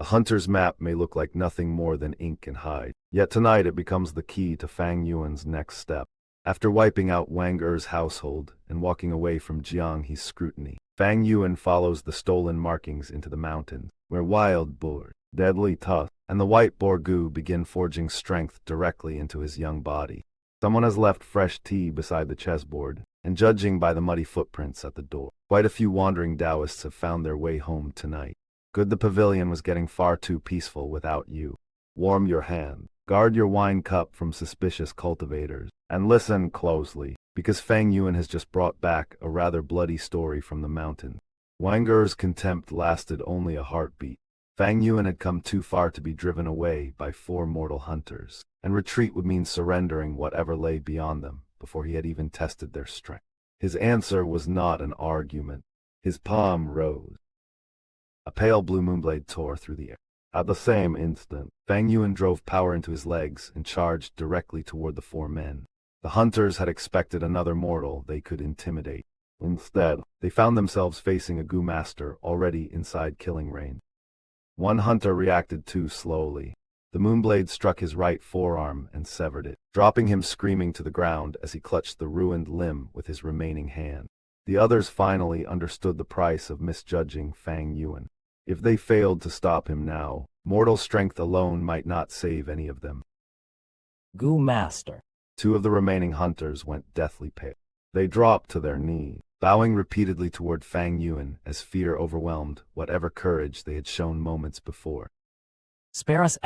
A hunter's map may look like nothing more than ink and hide, yet tonight it becomes the key to Fang Yuan's next step. After wiping out Wang Er's household and walking away from Jiang He's scrutiny, Fang Yuan follows the stolen markings into the mountains, where wild boars, deadly tusks, and the White Boar Gu begin forging strength directly into his young body. Someone has left fresh tea beside the chessboard, and judging by the muddy footprints at the door, quite a few wandering daoists have found their way home tonight. Good, the pavilion was getting far too peaceful without you. Warm your hand, guard your wine cup from suspicious cultivators, and listen closely, because Fang Yuan has just brought back a rather bloody story from the mountains. Wang Er's contempt lasted only a heartbeat. Fang Yuan had come too far to be driven away by 4 mortal hunters, and retreat would mean surrendering whatever lay beyond them before he had even tested their strength. His answer was not an argument. His palm rose. A pale blue moonblade tore through the air. At the same instant, Fang Yuan drove power into his legs and charged directly toward the 4 men. The hunters had expected another mortal they could intimidate. Instead, they found themselves facing a Gu master already inside killing range. One hunter reacted too slowly. The moonblade struck his right forearm and severed it, dropping him screaming to the ground as he clutched the ruined limb with his remaining hand. The others finally understood the price of misjudging Fang Yuan. If they failed to stop him now, mortal strength alone might not save any of them. Gu Master. 2 of the remaining hunters went deathly pale. They dropped to their knees, bowing repeatedly toward Fang Yuan as fear overwhelmed whatever courage they had shown moments before. Spare us!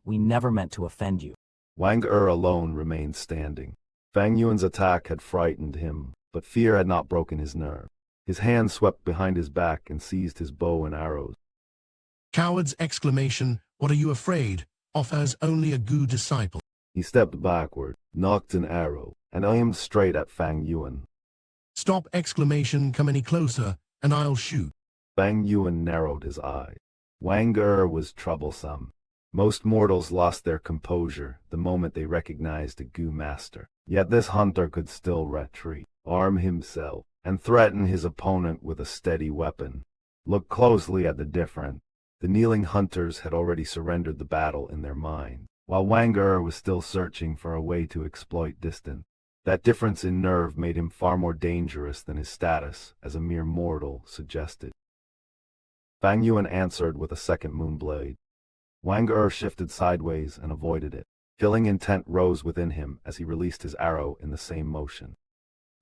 We never meant to offend you. Wang Er alone remained standing. Fang Yuan's attack had frightened him, but fear had not broken his nerve. His hand swept behind his back and seized his bow and arrows. Cowards! What are you afraid of as only a Gu disciple? He stepped backward, knocked an arrow, and aimed straight at Fang Yuan. Stop! Come any closer, and I'll shoot. Fang Yuan narrowed his eyes. Wang Er was troublesome. Most mortals lost their composure the moment they recognized a Gu master. Yet this hunter could still retreat, arm himself, and threaten his opponent with a steady weapon. Look closely at the difference. The kneeling hunters had already surrendered the battle in their mind, while Wang Er was still searching for a way to exploit distance. That difference in nerve made him far more dangerous than his status as a mere mortal suggested. Fang Yuan answered with a second moonblade. Wang Er shifted sideways and avoided it. Killing intent rose within him as he released his arrow in the same motion.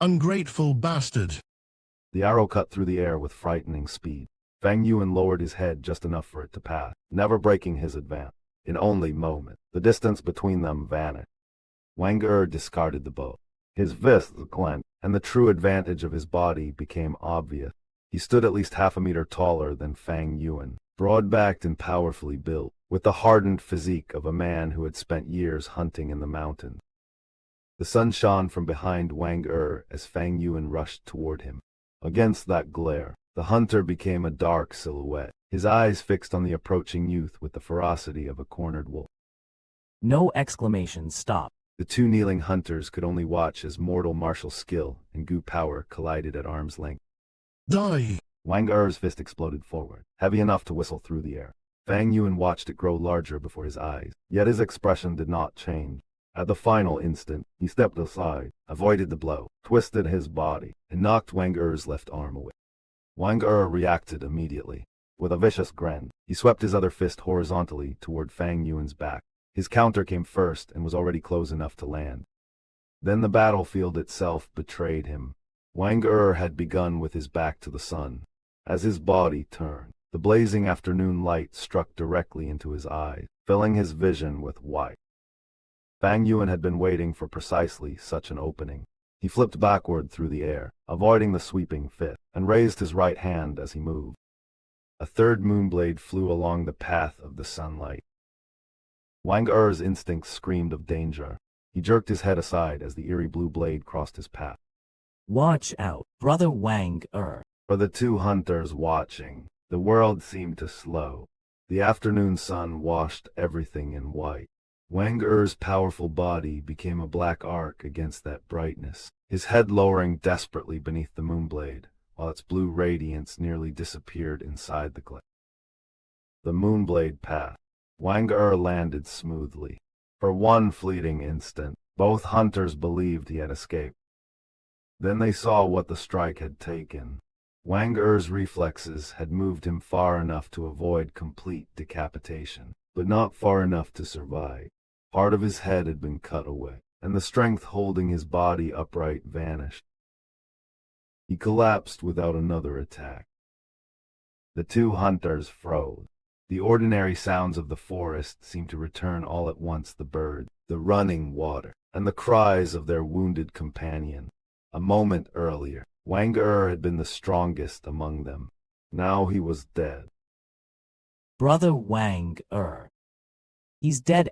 Ungrateful bastard! The arrow cut through the air with frightening speed. Fang Yuan lowered his head just enough for it to pass, never breaking his advance. In only moments, the distance between them vanished. Wang Er discarded the bow. His fists clenched, and the true advantage of his body became obvious. He stood at least half a meter taller than Fang Yuan, broad-backed and powerfully built, with the hardened physique of a man who had spent years hunting in the mountains. The sun shone from behind Wang Er as Fang Yuan rushed toward him. Against that glare, the hunter became a dark silhouette, his eyes fixed on the approaching youth with the ferocity of a cornered wolf. No! Stop! The 2 kneeling hunters could only watch as mortal martial skill and Gu power collided at arm's length. Die! Wang Er's fist exploded forward, heavy enough to whistle through the air. Fang Yuan watched it grow larger before his eyes, yet his expression did not change. At the final instant, he stepped aside, avoided the blow, twisted his body, and knocked Wang Er's left arm away. Wang Er reacted immediately. With a vicious grin, he swept his other fist horizontally toward Fang Yuan's back. His counter came first and was already close enough to land. Then the battlefield itself betrayed him. Wang Er had begun with his back to the sun. As his body turned, the blazing afternoon light struck directly into his eyes, filling his vision with white. Fang Yuan had been waiting for precisely such an opening. He flipped backward through the air, avoiding the sweeping fist, and raised his right hand as he moved. A third moonblade flew along the path of the sunlight. Wang Er's instincts screamed of danger. He jerked his head aside as the eerie blue blade crossed his path. Watch out, brother Wang Er. For the 2 hunters watching, the world seemed to slow. The afternoon sun washed everything in white. Wang Er's powerful body became a black arc against that brightness, his head lowering desperately beneath the moonblade, while its blue radiance nearly disappeared inside the glare. The moonblade passed. Wang Er landed smoothly. For one fleeting instant, both hunters believed he had escaped. Then they saw what the strike had taken. Wang Er's reflexes had moved him far enough to avoid complete decapitation, but not far enough to survive. Part of his head had been cut away, and the strength holding his body upright vanished. He collapsed without another attack. The two hunters froze. The ordinary sounds of the forest seemed to return all at once: the birds, the running water, and the cries of their wounded companion. A moment earlier, Wang Er had been the strongest among them. Now he was dead. Brother Wang Er. He's dead!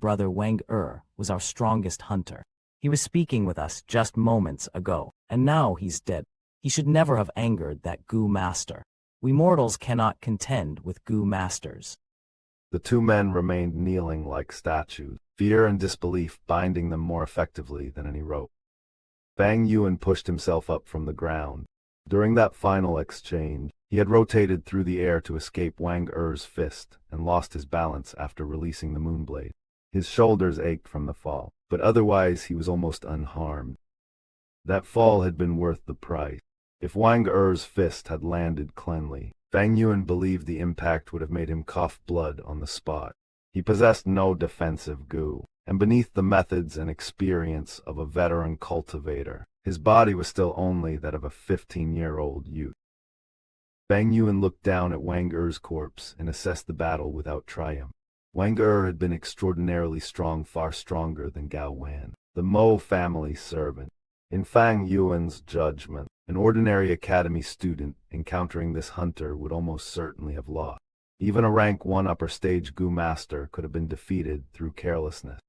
Brother Wang Er was our strongest hunter. He was speaking with us just moments ago, and now he's dead. He should never have angered that Gu master. We mortals cannot contend with Gu masters. The two men remained kneeling like statues, fear and disbelief binding them more effectively than any rope. Fang Yuan pushed himself up from the ground. During that final exchange, he had rotated through the air to escape Wang Er's fist and lost his balance after releasing the moonblade. His shoulders ached from the fall, but otherwise he was almost unharmed. That fall had been worth the price. If Wang Er's fist had landed cleanly, Fang Yuan believed the impact would have made him cough blood on the spot. He possessed no defensive Gu, and beneath the methods and experience of a veteran cultivator, his body was still only that of a 15-year-old youth. Fang Yuan looked down at Wang Er's corpse and assessed the battle without triumph. Wang Er had been extraordinarily strong, far stronger than Gao Wan, the Mo family servant. In Fang Yuan's judgment, an ordinary academy student encountering this hunter would almost certainly have lost. Even a rank 1 upper stage Gu master could have been defeated through carelessness.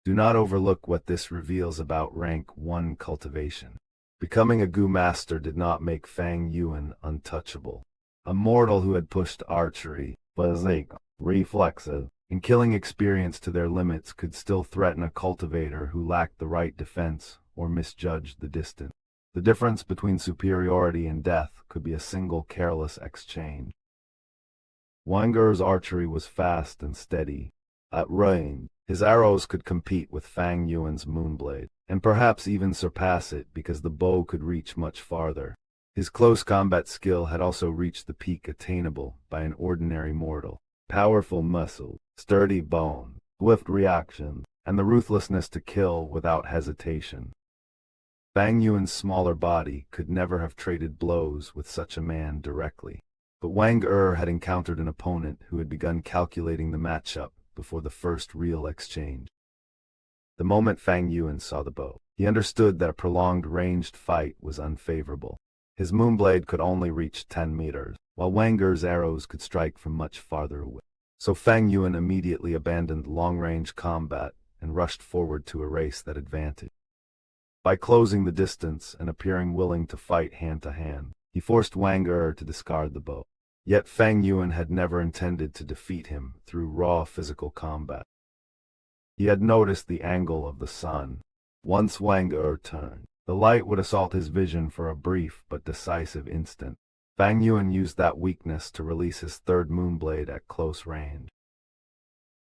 Do not overlook what this reveals about rank 1 cultivation. Becoming a Gu master did not make Fang Yuan untouchable. A mortal who had pushed archery, physique, reflexes, and killing experience to their limits could still threaten a cultivator who lacked the right defense or misjudged the distance. The difference between superiority and death could be a single careless exchange. Wang Er's archery was fast and steady. At range, his arrows could compete with Fang Yuan's moonblade, and perhaps even surpass it because the bow could reach much farther. His close combat skill had also reached the peak attainable by an ordinary mortal. Powerful muscle, sturdy bone, swift reaction, and the ruthlessness to kill without hesitation. Fang Yuan's smaller body could never have traded blows with such a man directly. But Wang Er had encountered an opponent who had begun calculating the matchup before the first real exchange. The moment Fang Yuan saw the bow, he understood that a prolonged ranged fight was unfavorable. His moonblade could only reach 10 meters, while Wang Er's arrows could strike from much farther away. So Fang Yuan immediately abandoned long-range combat and rushed forward to erase that advantage. By closing the distance and appearing willing to fight hand-to-hand, he forced Wang Er to discard the bow. Yet Fang Yuan had never intended to defeat him through raw physical combat. He had noticed the angle of the sun. Once Wang Er turned, the light would assault his vision for a brief but decisive instant. Fang Yuan used that weakness to release his third moonblade at close range.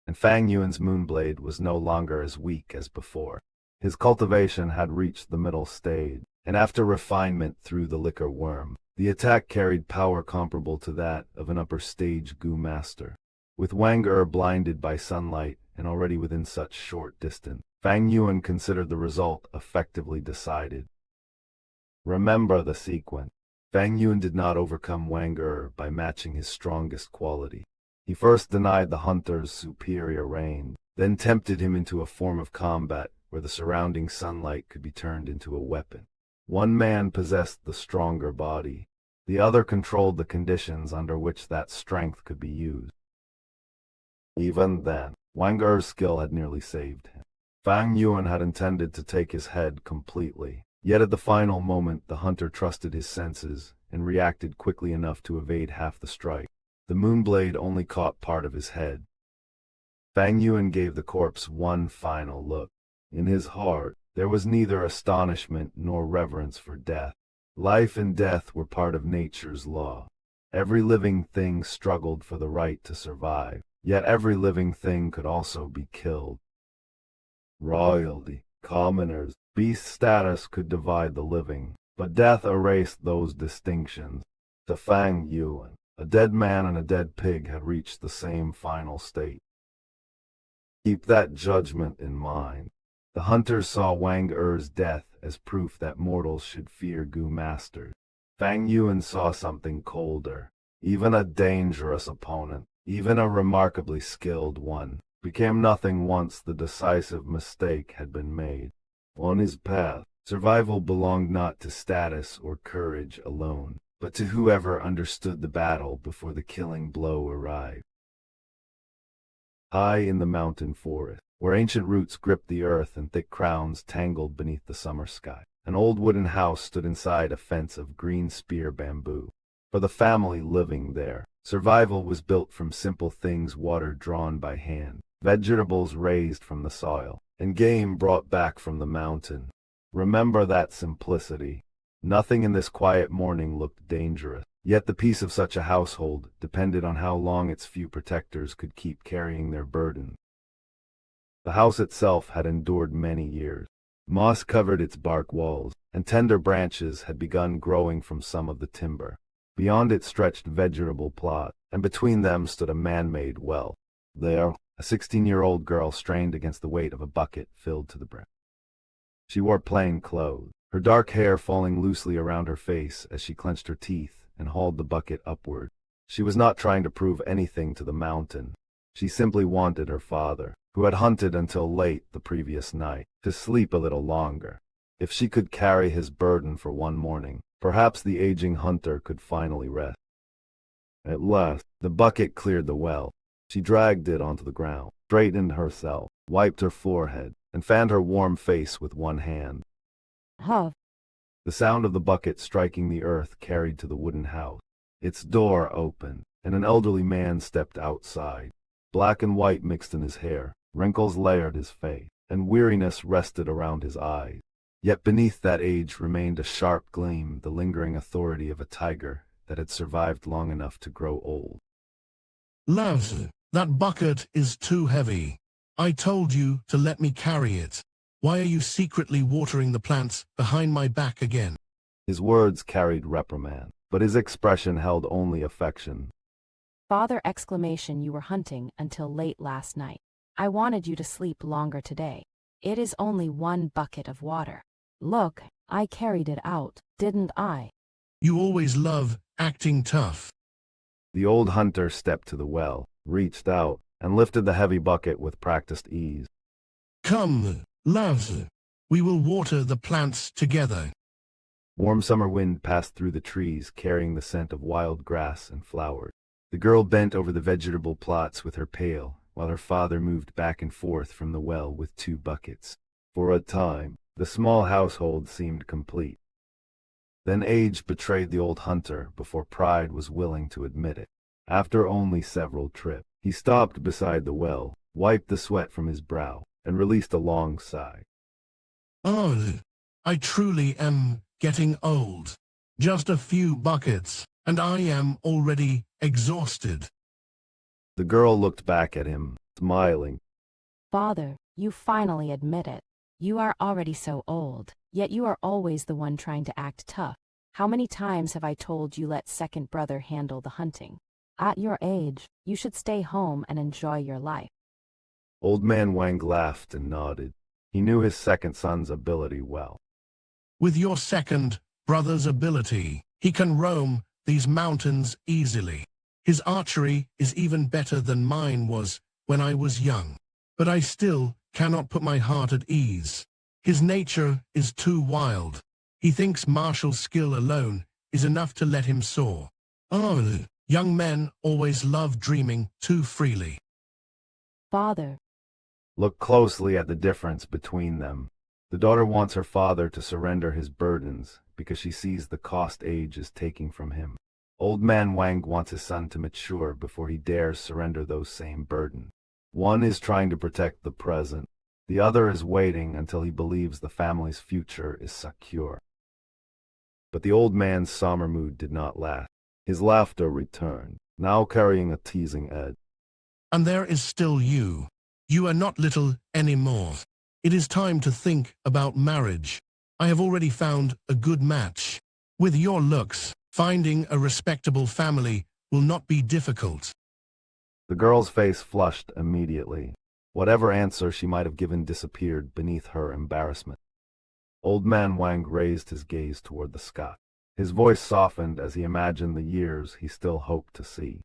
And Fang Yuan's moonblade was no longer as weak as before. His cultivation had reached the middle stage, and after refinement through the liquor worm, the attack carried power comparable to that of an upper stage Gu master. With Wang Er blinded by sunlight and already within such short distance, Fang Yuan considered the result effectively decided. Remember the sequence. Fang Yuan did not overcome Wang Er by matching his strongest quality. He first denied the hunter's superior range, then tempted him into a form of combat where the surrounding sunlight could be turned into a weapon. One man possessed the stronger body. The other controlled the conditions under which that strength could be used. Even then, Wang Er's skill had nearly saved him. Fang Yuan had intended to take his head completely, yet at the final moment the hunter trusted his senses and reacted quickly enough to evade half the strike. The moonblade only caught part of his head. Fang Yuan gave the corpse one final look. In his heart, there was neither astonishment nor reverence for death. Life and death were part of nature's law, Every living thing struggled for the right to survive, yet every living thing could also be killed. Royalty, commoners, beast status could divide the living, but death erased those distinctions. To Fang Yuan, a dead man and a dead pig had reached the same final state. Keep that judgment in mind. The hunters saw Wang Er's death as proof that mortals should fear Gu masters. Fang Yuan saw something colder. Even a dangerous opponent, even a remarkably skilled one, became nothing once the decisive mistake had been made. On his path, survival belonged not to status or courage alone, but to whoever understood the battle before the killing blow arrived. High in the mountain forest, where ancient roots gripped the earth and thick crowns tangled beneath the summer sky, an old wooden house stood inside a fence of green spear bamboo. For the family living there, survival was built from simple things: water drawn by hand, vegetables raised from the soil, and game brought back from the mountain. Remember that simplicity. Nothing in this quiet morning looked dangerous, yet the peace of such a household depended on how long its few protectors could keep carrying their burden. The house itself had endured many years. Moss covered its bark walls, and tender branches had begun growing from some of the timber. Beyond it stretched vegetable plots, and between them stood a man-made well. There, a 16-year-old girl strained against the weight of a bucket filled to the brim. She wore plain clothes, her dark hair falling loosely around her face as she clenched her teeth and hauled the bucket upward. She was not trying to prove anything to the mountain. She simply wanted her father, who had hunted until late the previous night, to sleep a little longer. If she could carry his burden for one morning, perhaps the aging hunter could finally rest. At last, the bucket cleared the well. She dragged it onto the ground, straightened herself, wiped her forehead, and fanned her warm face with one hand. Huh. The sound of the bucket striking the earth carried to the wooden house. Its door opened, and an elderly man stepped outside. Black and white mixed in his hair, wrinkles layered his face, and weariness rested around his eyes. Yet beneath that age remained a sharp gleam, the lingering authority of a tiger that had survived long enough to grow old. Love, that bucket is too heavy. I told you to let me carry it. Why are you secretly watering the plants behind my back again? His words carried reprimand, but his expression held only affection. Father! You were hunting until late last night. I wanted you to sleep longer today. It is only one bucket of water. Look, I carried it out, didn't I? You always love acting tough. The old hunter stepped to the well, reached out, and lifted the heavy bucket with practiced ease. Come, love. We will water the plants together. Warm summer wind passed through the trees, carrying the scent of wild grass and flowers. The girl bent over the vegetable plots with her pail, while her father moved back and forth from the well with 2 buckets. For a time, the small household seemed complete. Then age betrayed the old hunter before pride was willing to admit it. After only several trips, he stopped beside the well, wiped the sweat from his brow, and released a long sigh. Oh, I truly am getting old. Just a few buckets, and I am already exhausted. The girl looked back at him, smiling. Father, you finally admit it. You are already so old, yet you are always the one trying to act tough. How many times have I told you let second brother handle the hunting? At your age, you should stay home and enjoy your life. Old man Wang laughed and nodded. He knew his second son's ability well. With your second brother's ability, he can roam these mountains easily. His archery is even better than mine was when I was young. But I still cannot put my heart at ease. His nature is too wild. He thinks martial skill alone is enough to let him soar. Oh, young men always love dreaming too freely. Father. Look closely at the difference between them. The daughter wants her father to surrender his burdens because she sees the cost age is taking from him. Old man Wang wants his son to mature before he dares surrender those same burdens. One is trying to protect the present. The other is waiting until he believes the family's future is secure. But the old man's somber mood did not last. His laughter returned, now carrying a teasing edge. And there is still you. You are not little anymore. It is time to think about marriage. I have already found a good match. With your looks, finding a respectable family will not be difficult. The girl's face flushed immediately. Whatever answer she might have given disappeared beneath her embarrassment. Old man Wang raised his gaze toward the sky. His voice softened as he imagined the years he still hoped to see.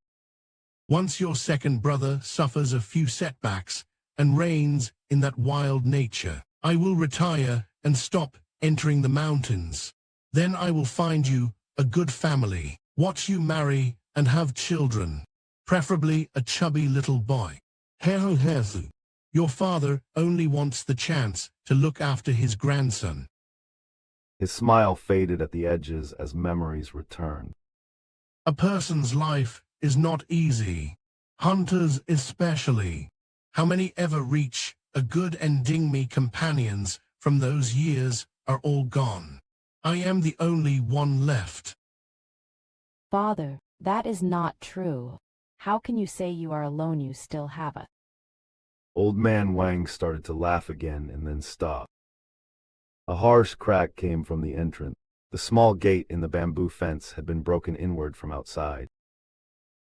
Once your second brother suffers a few setbacks and reigns in that wild nature, I will retire and stop entering the mountains. Then I will find you a good family, watch you marry and have children, preferably a chubby little boy. Your father only wants the chance to look after his grandson. His smile faded at the edges as memories returned. A person's life is not easy. Hunters especially. How many ever reach a good ending? Me companions from those years are all gone. I am the only one left. Father, that is not true. How can you say you are alone? You still have us. Old man Wang started to laugh again and then stopped. A harsh crack came from the entrance. The small gate in the bamboo fence had been broken inward from outside.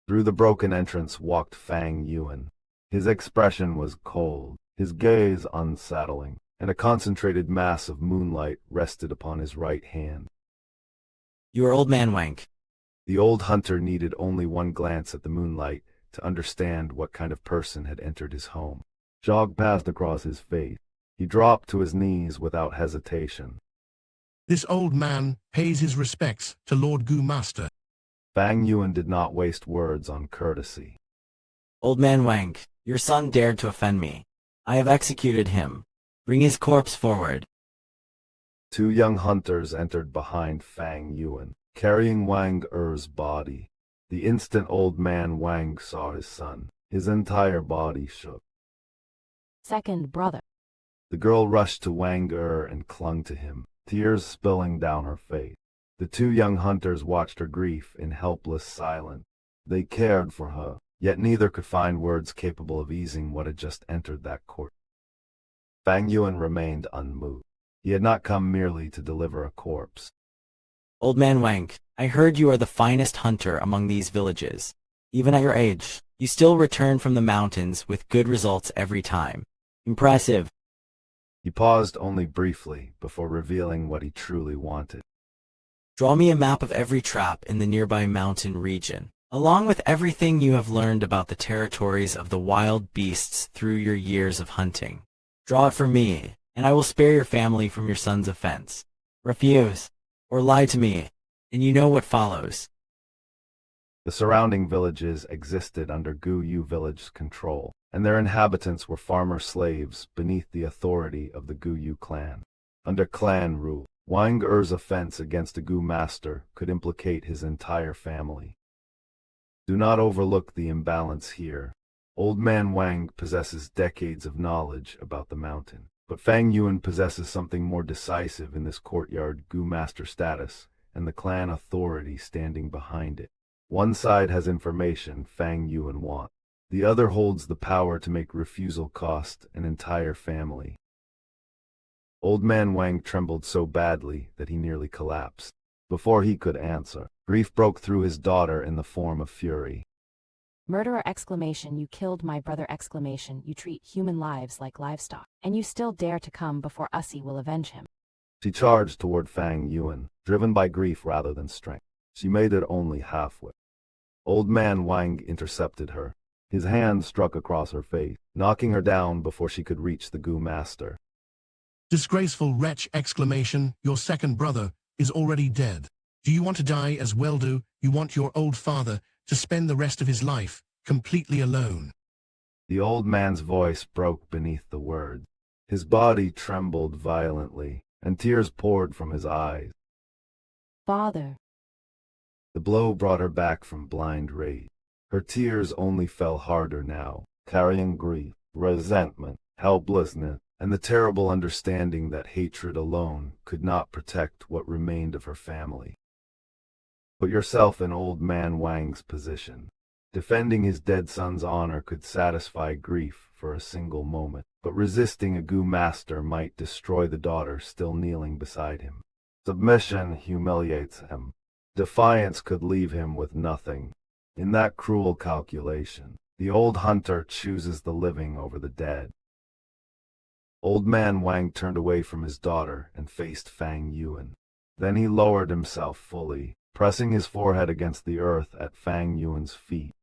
Through the broken entrance walked Fang Yuan. His expression was cold, his gaze unsettling, and a concentrated mass of moonlight rested upon his right hand. You are old man Wang. The old hunter needed only one glance at the moonlight to understand what kind of person had entered his home. Jog passed across his face. He dropped to his knees without hesitation. This old man pays his respects to Lord Gu Master. Fang Yuan did not waste words on courtesy. Old man Wang, your son dared to offend me. I have executed him. Bring his corpse forward. Two young hunters entered behind Fang Yuan, carrying Wang Er's body. The instant old man Wang saw his son, his entire body shook. Second brother. The girl rushed to Wang Er and clung to him, tears spilling down her face. The two young hunters watched her grief in helpless silence. They cared for her, yet neither could find words capable of easing what had just entered that court. Fang Yuan remained unmoved. He had not come merely to deliver a corpse. Old man Wang, I heard you are the finest hunter among these villages. Even at your age, you still return from the mountains with good results every time. Impressive. He paused only briefly before revealing what he truly wanted. Draw me a map of every trap in the nearby mountain region, along with everything you have learned about the territories of the wild beasts through your years of hunting. Draw it for me, and I will spare your family from your son's offense. Refuse, or lie to me, and you know what follows. The surrounding villages existed under Gu Yu village's control, and their inhabitants were farmer slaves beneath the authority of the Gu Yu clan. Under clan rule, Wang Er's offense against a Gu master could implicate his entire family. Do not overlook the imbalance here. Old man Wang possesses decades of knowledge about the mountain, but Fang Yuan possesses something more decisive in this courtyard Gu master status and the clan authority standing behind it. One side has information Fang Yuan wants. The other holds the power to make refusal cost an entire family. Old man Wang trembled so badly that he nearly collapsed. Before he could answer, grief broke through his daughter in the form of fury. Murderer! You killed my brother! You treat human lives like livestock, and you still dare to come before us. He will avenge him. She charged toward Fang Yuan, driven by grief rather than strength. She made it only halfway. Old man Wang intercepted her. His hand struck across her face, knocking her down before she could reach the Gu master. Disgraceful wretch! Your second brother is already dead. Do you want to die as well? Do you want your old father to spend the rest of his life completely alone? The old man's voice broke beneath the words. His body trembled violently, and tears poured from his eyes. Father. The blow brought her back from blind rage. Her tears only fell harder now, carrying grief, resentment, helplessness, and the terrible understanding that hatred alone could not protect what remained of her family. Put yourself in old man Wang's position. Defending his dead son's honor could satisfy grief for a single moment, but resisting a Gu master might destroy the daughter still kneeling beside him. Submission humiliates him. Defiance could leave him with nothing. In that cruel calculation, the old hunter chooses the living over the dead. Old man Wang turned away from his daughter and faced Fang Yuan. Then he lowered himself fully, pressing his forehead against the earth at Fang Yuan's feet.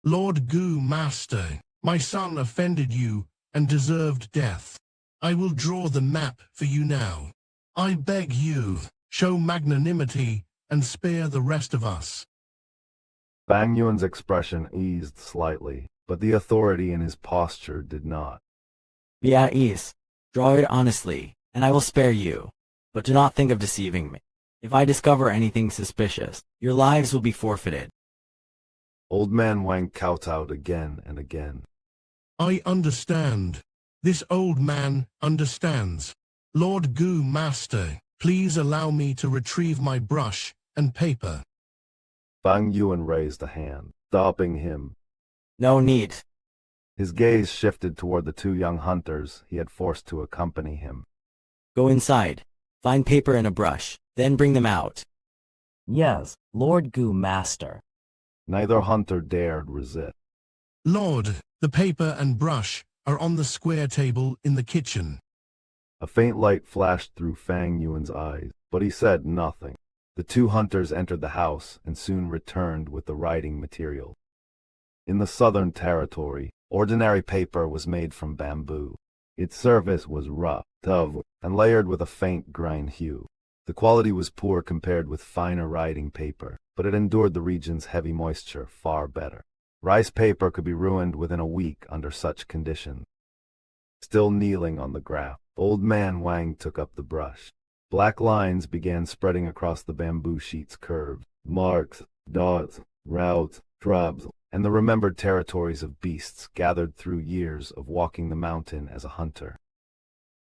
Lord Gu Master, my son offended you and deserved death. I will draw the map for you now. I beg you, show magnanimity and spare the rest of us. Fang Yuan's expression eased slightly, but the authority in his posture did not. Be at ease. Draw it honestly, and I will spare you. But do not think of deceiving me. If I discover anything suspicious, your lives will be forfeited. Old man Wang kowtowed again and again. I understand. This old man understands. Lord Gu Master, please allow me to retrieve my brush and paper. Fang Yuan raised a hand, stopping him. No need. His gaze shifted toward the two young hunters he had forced to accompany him. Go inside. Find paper and a brush, then bring them out. Yes, Lord Gu Master. Neither hunter dared resist. Lord, the paper and brush are on the square table in the kitchen. A faint light flashed through Fang Yuan's eyes, but he said nothing. The two hunters entered the house and soon returned with the writing material. In the southern territory, ordinary paper was made from bamboo. Its surface was rough, tough, and layered with a faint green hue. The quality was poor compared with finer writing paper, but it endured the region's heavy moisture far better. Rice paper could be ruined within a week under such conditions. Still kneeling on the ground, old man Wang took up the brush. Black lines began spreading across the bamboo sheet's curves, marks, dots, routes, shrubs, and the remembered territories of beasts gathered through years of walking the mountain as a hunter.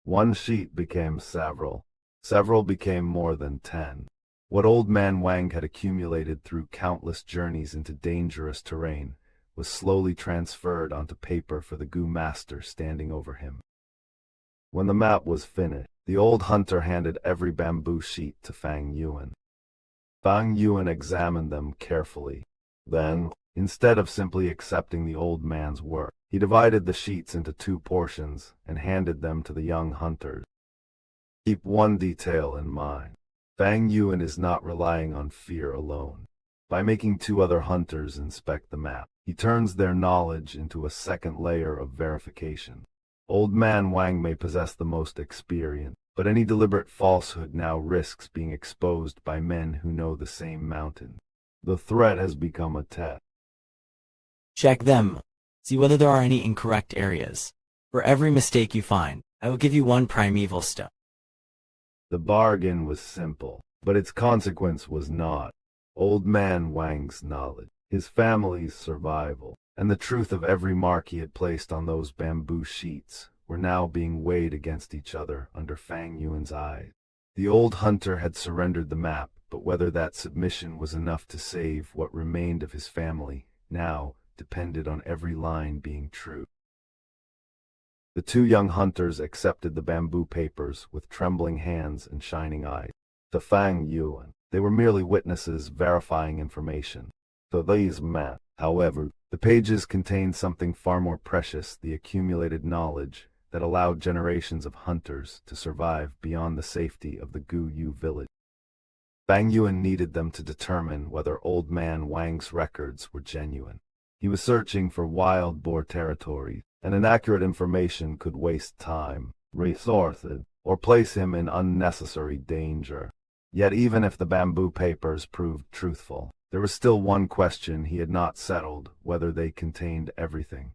One sheet became several. Several became more than 10. What old man Wang had accumulated through countless journeys into dangerous terrain was slowly transferred onto paper for the Gu master standing over him. When the map was finished, the old hunter handed every bamboo sheet to Fang Yuan. Fang Yuan examined them carefully. Then, instead of simply accepting the old man's work, he divided the sheets into 2 portions and handed them to the young hunters. Keep one detail in mind. Fang Yuan is not relying on fear alone. By making 2 other hunters inspect the map, he turns their knowledge into a second layer of verification. Old man Wang may possess the most experience, but any deliberate falsehood now risks being exposed by men who know the same mountain. The threat has become a test. Check them. See whether there are any incorrect areas. For every mistake you find, I will give you 1 primeval stone. The bargain was simple, but its consequence was not. Old man Wang's knowledge, his family's survival, and the truth of every mark he had placed on those bamboo sheets were now being weighed against each other under Fang Yuan's eyes. The old hunter had surrendered the map, but whether that submission was enough to save what remained of his family now depended on every line being true. The 2 young hunters accepted the bamboo papers with trembling hands and shining eyes. To Fang Yuan, they were merely witnesses verifying information. To these men, however, the pages contained something far more precious, the accumulated knowledge that allowed generations of hunters to survive beyond the safety of the Gu Yu village. Fang Yuan needed them to determine whether old man Wang's records were genuine. He was searching for wild boar territories, and inaccurate information could waste time, resources, or place him in unnecessary danger. Yet even if the bamboo papers proved truthful, there was still one question he had not settled, whether they contained everything.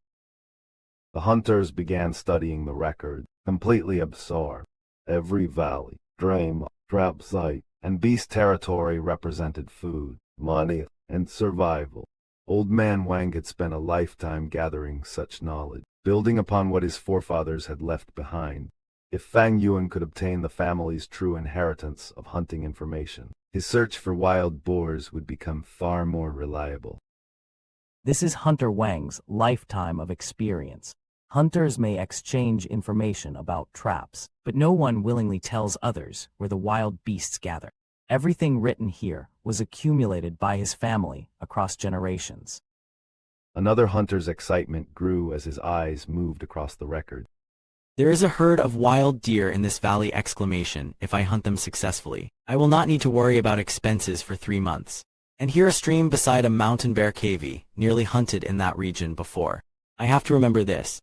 The hunters began studying the record, completely absorbed. Every valley, stream, trap site, and beast territory represented food, money, and survival. Old man Wang had spent a lifetime gathering such knowledge, building upon what his forefathers had left behind. If Fang Yuan could obtain the family's true inheritance of hunting information, his search for wild boars would become far more reliable. This is Hunter Wang's lifetime of experience. Hunters may exchange information about traps, but no one willingly tells others where the wild beasts gather. Everything written here was accumulated by his family across generations. Another hunter's excitement grew as his eyes moved across the record. There is a herd of wild deer in this valley! If I hunt them successfully, I will not need to worry about expenses for 3 months. And here a stream beside a mountain bear cave, nearly hunted in that region before. I have to remember this.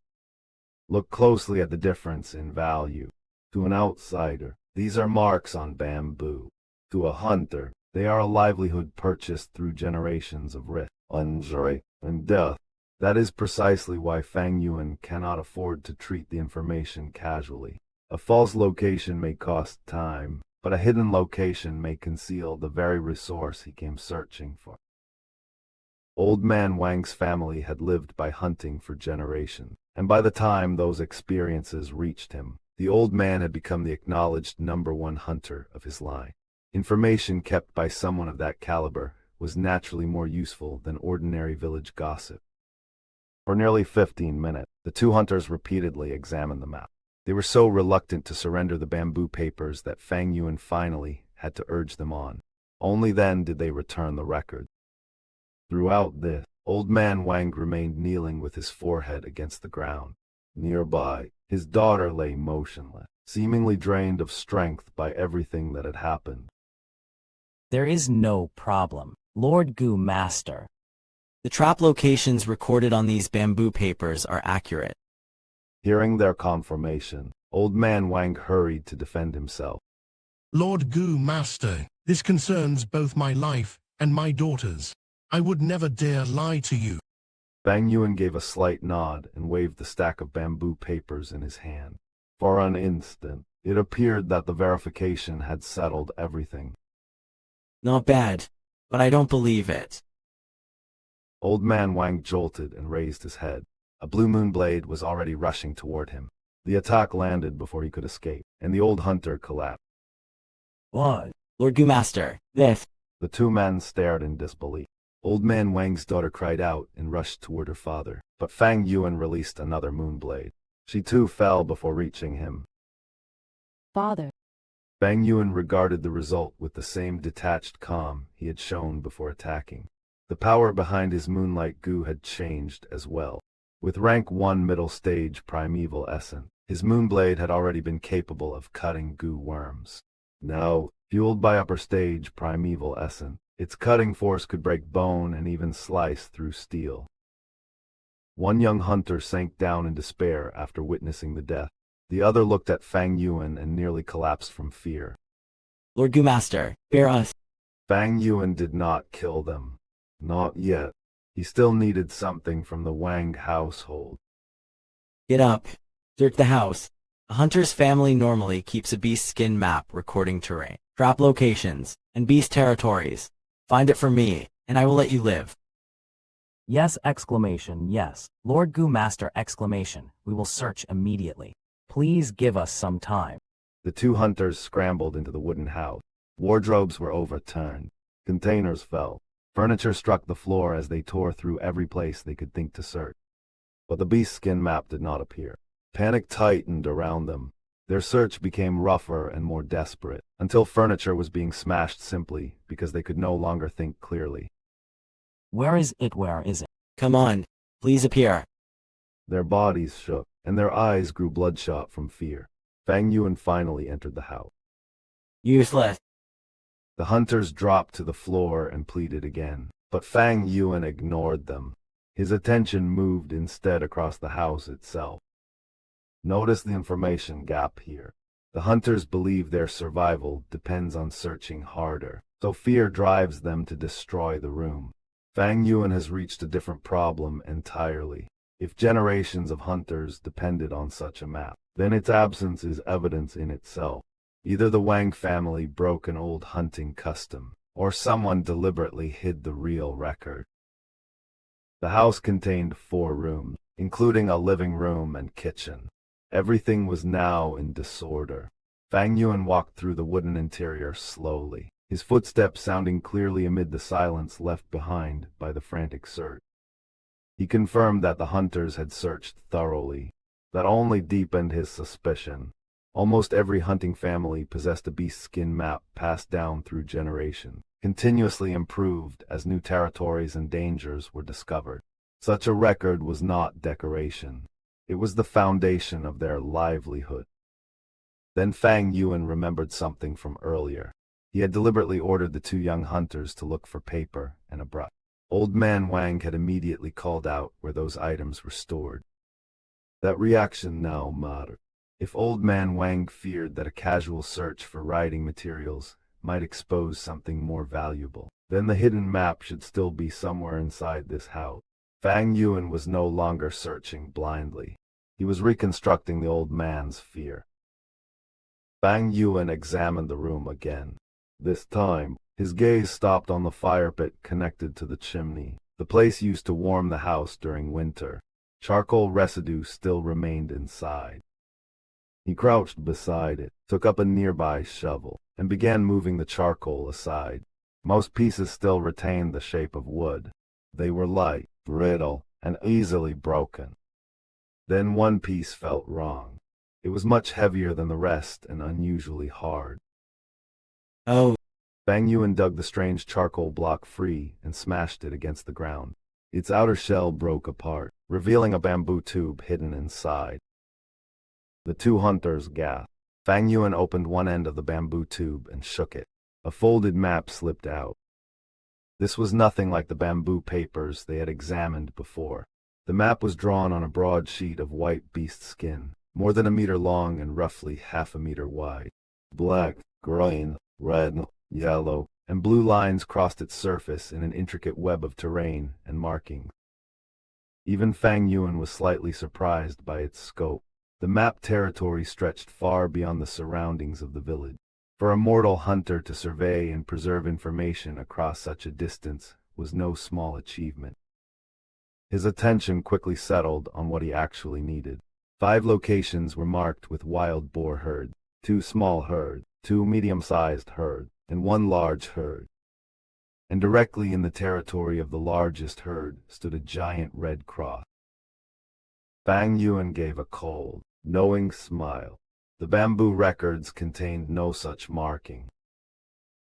Look closely at the difference in value. To an outsider, these are marks on bamboo. To a hunter, they are a livelihood purchased through generations of risk, injury, and death. That is precisely why Fang Yuan cannot afford to treat the information casually. A false location may cost time, but a hidden location may conceal the very resource he came searching for. Old man Wang's family had lived by hunting for generations, and by the time those experiences reached him, the old man had become the acknowledged #1 hunter of his line. Information kept by someone of that caliber was naturally more useful than ordinary village gossip. For nearly 15 minutes, the two hunters repeatedly examined the map. They were so reluctant to surrender the bamboo papers that Fang Yuan finally had to urge them on. Only then did they return the record. Throughout this, old man Wang remained kneeling with his forehead against the ground. Nearby, his daughter lay motionless, seemingly drained of strength by everything that had happened. There is no problem, Lord Gu Master. The trap locations recorded on these bamboo papers are accurate. Hearing their confirmation, old man Wang hurried to defend himself. Lord Gu Master, this concerns both my life and my daughter's. I would never dare lie to you. Fang Yuan gave a slight nod and waved the stack of bamboo papers in his hand. For an instant, it appeared that the verification had settled everything. Not bad, but I don't believe it. Old man Wang jolted and raised his head. A blue moon blade was already rushing toward him. The attack landed before he could escape, and the old hunter collapsed. What? Lord Gu Master, this. The two men stared in disbelief. Old man Wang's daughter cried out and rushed toward her father, but Fang Yuan released another moon blade. She too fell before reaching him. Father. Fang Yuan regarded the result with the same detached calm he had shown before attacking. The power behind his moonlight goo had changed as well. With rank 1 middle stage primeval essence, his moonblade had already been capable of cutting goo worms. Now, fueled by upper stage primeval essence, its cutting force could break bone and even slice through steel. One young hunter sank down in despair after witnessing the death. The other looked at Fang Yuan and nearly collapsed from fear. Lord Gu Master, spare us. Fang Yuan did not kill them. Not yet. He still needed something from the Wang household. Get up. Search the house. A hunter's family normally keeps a beast skin map recording terrain, trap locations, and beast territories. Find it for me, and I will let you live. Yes! Yes. Lord Gu Master! We will search immediately. Please give us some time. The two hunters scrambled into the wooden house. Wardrobes were overturned. Containers fell. Furniture struck the floor as they tore through every place they could think to search. But the beast skin map did not appear. Panic tightened around them. Their search became rougher and more desperate, until furniture was being smashed simply because they could no longer think clearly. Where is it? Where is it? Come on, please appear. Their bodies shook, and their eyes grew bloodshot from fear. Fang Yuan finally entered the house. Useless. The hunters dropped to the floor and pleaded again, but Fang Yuan ignored them. His attention moved instead across the house itself. Notice the information gap here. The hunters believe their survival depends on searching harder, so fear drives them to destroy the room. Fang Yuan has reached a different problem entirely. If generations of hunters depended on such a map, then its absence is evidence in itself. Either the Wang family broke an old hunting custom, or someone deliberately hid the real record. The house contained 4 rooms, including a living room and kitchen. Everything was now in disorder. Fang Yuan walked through the wooden interior slowly, his footsteps sounding clearly amid the silence left behind by the frantic search. He confirmed that the hunters had searched thoroughly. That only deepened his suspicion. Almost every hunting family possessed a beast skin map passed down through generations, continuously improved as new territories and dangers were discovered. Such a record was not decoration. It was the foundation of their livelihood. Then Fang Yuan remembered something from earlier. He had deliberately ordered the two young hunters to look for paper and a brush. Old Man Wang had immediately called out where those items were stored. That reaction now mattered. If Old Man Wang feared that a casual search for writing materials might expose something more valuable, then the hidden map should still be somewhere inside this house. Fang Yuan was no longer searching blindly. He was reconstructing the old man's fear. Fang Yuan examined the room again. This time, his gaze stopped on the fire pit connected to the chimney, the place used to warm the house during winter. Charcoal residue still remained inside. He crouched beside it, took up a nearby shovel, and began moving the charcoal aside. Most pieces still retained the shape of wood. They were light, brittle, and easily broken. Then one piece felt wrong. It was much heavier than the rest and unusually hard. Oh, Fang Yuan dug the strange charcoal block free and smashed it against the ground. Its outer shell broke apart, revealing a bamboo tube hidden inside. The two hunters gasped. Fang Yuan opened one end of the bamboo tube and shook it. A folded map slipped out. This was nothing like the bamboo papers they had examined before. The map was drawn on a broad sheet of white beast skin, more than a meter long and roughly half a meter wide. Black, green, red, yellow, and blue lines crossed its surface in an intricate web of terrain and markings. Even Fang Yuan was slightly surprised by its scope. The map territory stretched far beyond the surroundings of the village. For a mortal hunter to survey and preserve information across such a distance was no small achievement. His attention quickly settled on what he actually needed. 5 locations were marked with wild boar herds, 2 small herds, 2 medium-sized herds, and 1 large herd. And directly in the territory of the largest herd stood a giant red cross. Fang Yuan gave a cold, knowing smile. The bamboo records contained no such marking.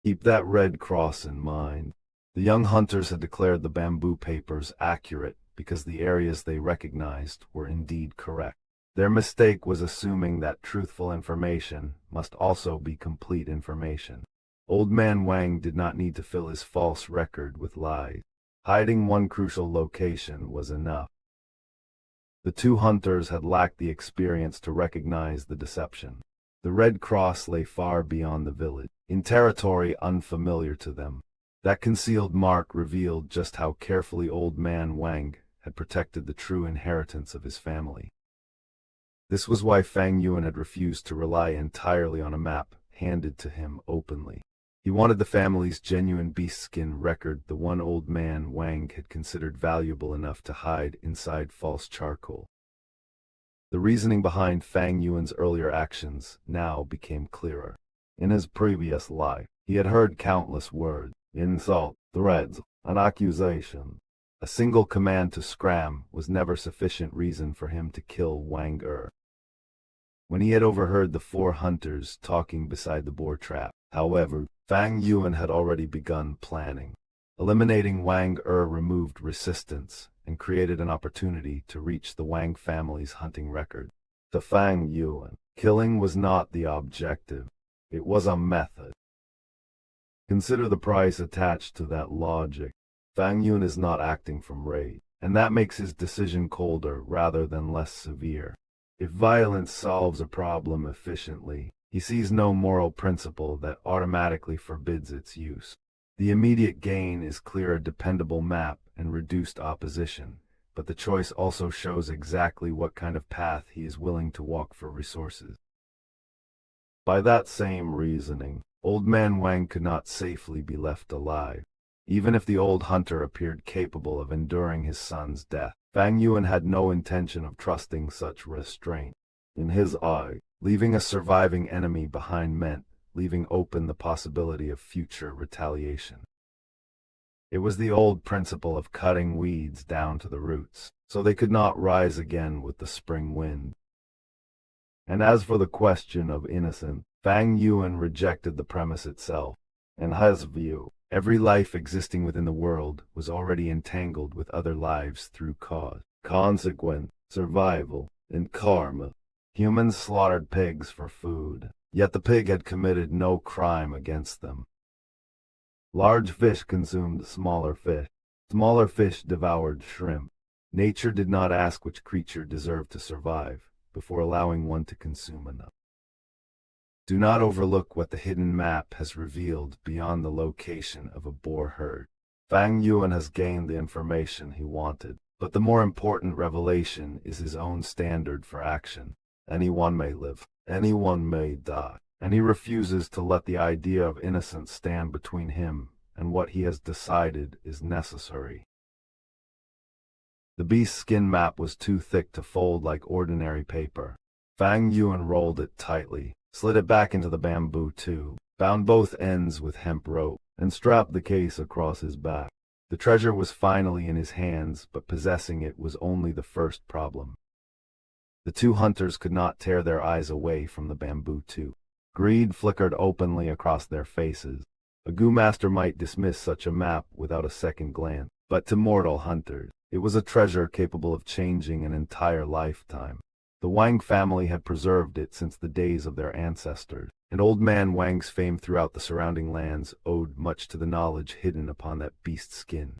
Keep that red cross in mind. The young hunters had declared the bamboo papers accurate because the areas they recognized were indeed correct. Their mistake was assuming that truthful information must also be complete information. Old Man Wang did not need to fill his false record with lies. Hiding one crucial location was enough. The two hunters had lacked the experience to recognize the deception. The red cross lay far beyond the village, in territory unfamiliar to them. That concealed mark revealed just how carefully Old Man Wang had protected the true inheritance of his family. This was why Fang Yuan had refused to rely entirely on a map handed to him openly. He wanted the family's genuine beast skin record, the one Old Man Wang had considered valuable enough to hide inside false charcoal. The reasoning behind Fang Yuan's earlier actions now became clearer. In his previous life, he had heard countless words, insult, threats, and accusations. A single command to scram was never sufficient reason for him to kill Wang Er. When he had overheard the 4 hunters talking beside the boar trap, however, Fang Yuan had already begun planning. Eliminating Wang Er removed resistance and created an opportunity to reach the Wang family's hunting record. To Fang Yuan, killing was not the objective, it was a method. Consider the price attached to that logic. Fang Yuan is not acting from rage, and that makes his decision colder rather than less severe. If violence solves a problem efficiently, he sees no moral principle that automatically forbids its use. The immediate gain is clear, dependable map and reduced opposition, but the choice also shows exactly what kind of path he is willing to walk for resources. By that same reasoning, Old Man Wang could not safely be left alive. Even if the old hunter appeared capable of enduring his son's death, Fang Yuan had no intention of trusting such restraint. In his eye, leaving a surviving enemy behind meant leaving open the possibility of future retaliation. It was the old principle of cutting weeds down to the roots, so they could not rise again with the spring wind. And as for the question of innocence, Fang Yuan rejected the premise itself. In his view, every life existing within the world was already entangled with other lives through cause, consequence, survival, and karma. Humans slaughtered pigs for food, yet the pig had committed no crime against them. Large fish consumed smaller fish. Smaller fish devoured shrimp. Nature did not ask which creature deserved to survive before allowing one to consume another. Do not overlook what the hidden map has revealed beyond the location of a boar herd. Fang Yuan has gained the information he wanted, but the more important revelation is his own standard for action. Anyone may live, anyone may die, and he refuses to let the idea of innocence stand between him and what he has decided is necessary. The beast's skin map was too thick to fold like ordinary paper. Fang Yuan rolled it tightly, slid it back into the bamboo tube, bound both ends with hemp rope, and strapped the case across his back. The treasure was finally in his hands, but possessing it was only the first problem. The two hunters could not tear their eyes away from the bamboo tube. Greed flickered openly across their faces. A Gu master might dismiss such a map without a second glance, but to mortal hunters, it was a treasure capable of changing an entire lifetime. The Wang family had preserved it since the days of their ancestors, and Old Man Wang's fame throughout the surrounding lands owed much to the knowledge hidden upon that beast's skin.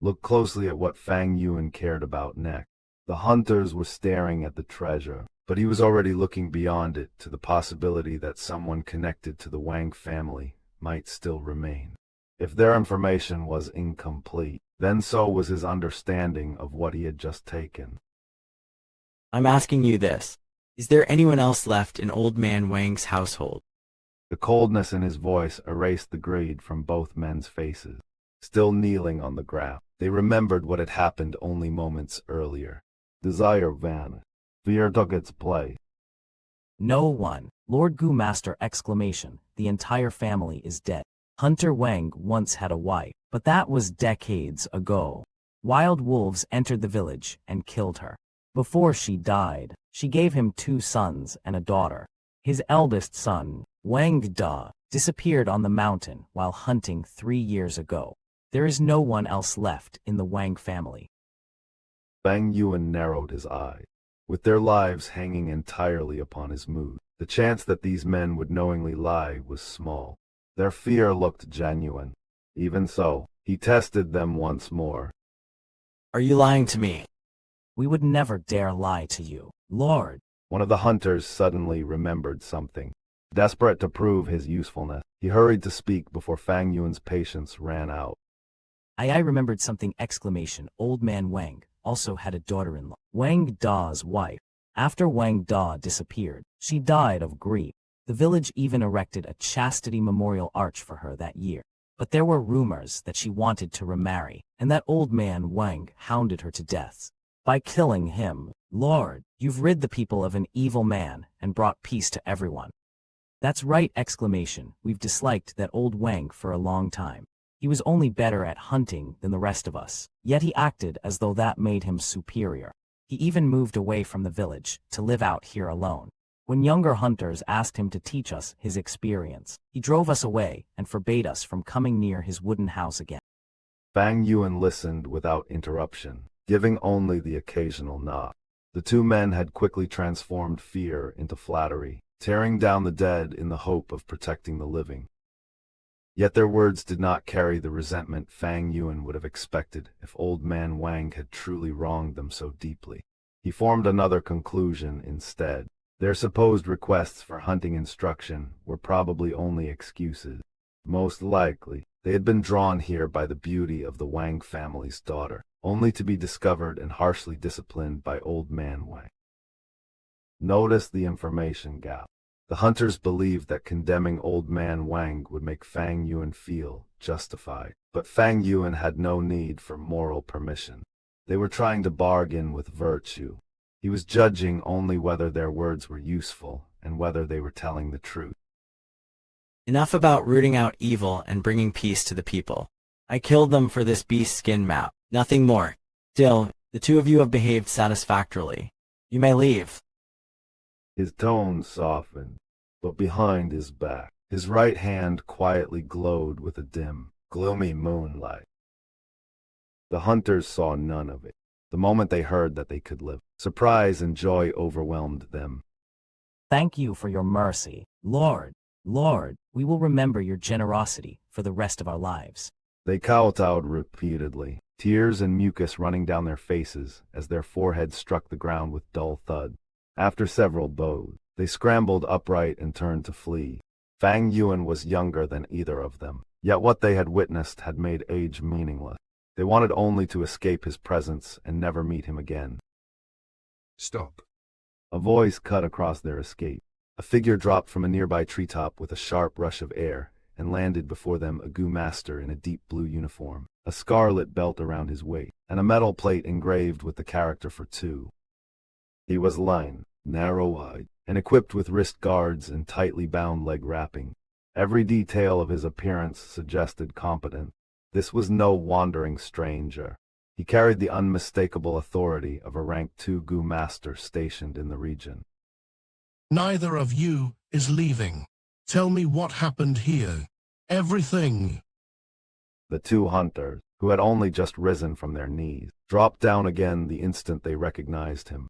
Look closely at what Fang Yuan cared about next. The hunters were staring at the treasure, but he was already looking beyond it to the possibility that someone connected to the Wang family might still remain. If their information was incomplete, then so was his understanding of what he had just taken. I'm asking you this. Is there anyone else left in Old Man Wang's household? The coldness in his voice erased the greed from both men's faces. Still kneeling on the ground, they remembered what had happened only moments earlier. Desire vanished. Fear took its place. No one. Lord Gu Master exclamation. The entire family is dead. Hunter Wang once had a wife, but that was decades ago. Wild wolves entered the village and killed her. Before she died, she gave him 2 sons and a daughter. His eldest son, Wang Da, disappeared on the mountain while hunting 3 years ago. There is no one else left in the Wang family. Fang Yuan narrowed his eyes. With their lives hanging entirely upon his mood, the chance that these men would knowingly lie was small. Their fear looked genuine. Even so, he tested them once more. Are you lying to me? We would never dare lie to you, Lord. One of the hunters suddenly remembered something. Desperate to prove his usefulness, he hurried to speak before Fang Yuan's patience ran out. I remembered something exclamation. Old Man Wang also had a daughter-in-law, Wang Da's wife. After Wang Da disappeared, she died of grief. The village even erected a chastity memorial arch for her that year. But there were rumors that she wanted to remarry, and that Old Man Wang hounded her to death. By killing him, Lord, you've rid the people of an evil man and brought peace to everyone. That's right exclamation. We've disliked that old Wang for a long time. He was only better at hunting than the rest of us, yet he acted as though that made him superior. He even moved away from the village to live out here alone. When younger hunters asked him to teach us his experience, he drove us away and forbade us from coming near his wooden house again. Fang Yuan listened without interruption, giving only the occasional nod. The 2 men had quickly transformed fear into flattery, tearing down the dead in the hope of protecting the living. Yet their words did not carry the resentment Fang Yuan would have expected if Old Man Wang had truly wronged them so deeply. He formed another conclusion instead. Their supposed requests for hunting instruction were probably only excuses. Most likely, they had been drawn here by the beauty of the Wang family's daughter, only to be discovered and harshly disciplined by Old Man Wang. Notice the information gap. The hunters believed that condemning Old Man Wang would make Fang Yuan feel justified, but Fang Yuan had no need for moral permission. They were trying to bargain with virtue. He was judging only whether their words were useful and whether they were telling the truth. Enough about rooting out evil and bringing peace to the people. I killed them for this beast skin map, nothing more. Still, the two of you have behaved satisfactorily. You may leave. His tone softened, but behind his back, his right hand quietly glowed with a dim, gloomy moonlight. The hunters saw none of it. The moment they heard that they could live, surprise and joy overwhelmed them. Thank you for your mercy, Lord. Lord, we will remember your generosity for the rest of our lives. They kowtowed repeatedly, tears and mucus running down their faces as their foreheads struck the ground with dull thud. After several bows, they scrambled upright and turned to flee. Fang Yuan was younger than either of them, yet what they had witnessed had made age meaningless. They wanted only to escape his presence and never meet him again. Stop. A voice cut across their escape. A figure dropped from a nearby treetop with a sharp rush of air and landed before them, a Gu master in a deep blue uniform, a scarlet belt around his waist, and a metal plate engraved with the character for 2. He was lean, narrow-eyed, and equipped with wrist guards and tightly bound leg wrapping. Every detail of his appearance suggested competence. This was no wandering stranger. He carried the unmistakable authority of a rank 2 Gu master stationed in the region. Neither of you is leaving. Tell me what happened here. Everything. The 2 hunters, who had only just risen from their knees, dropped down again the instant they recognized him.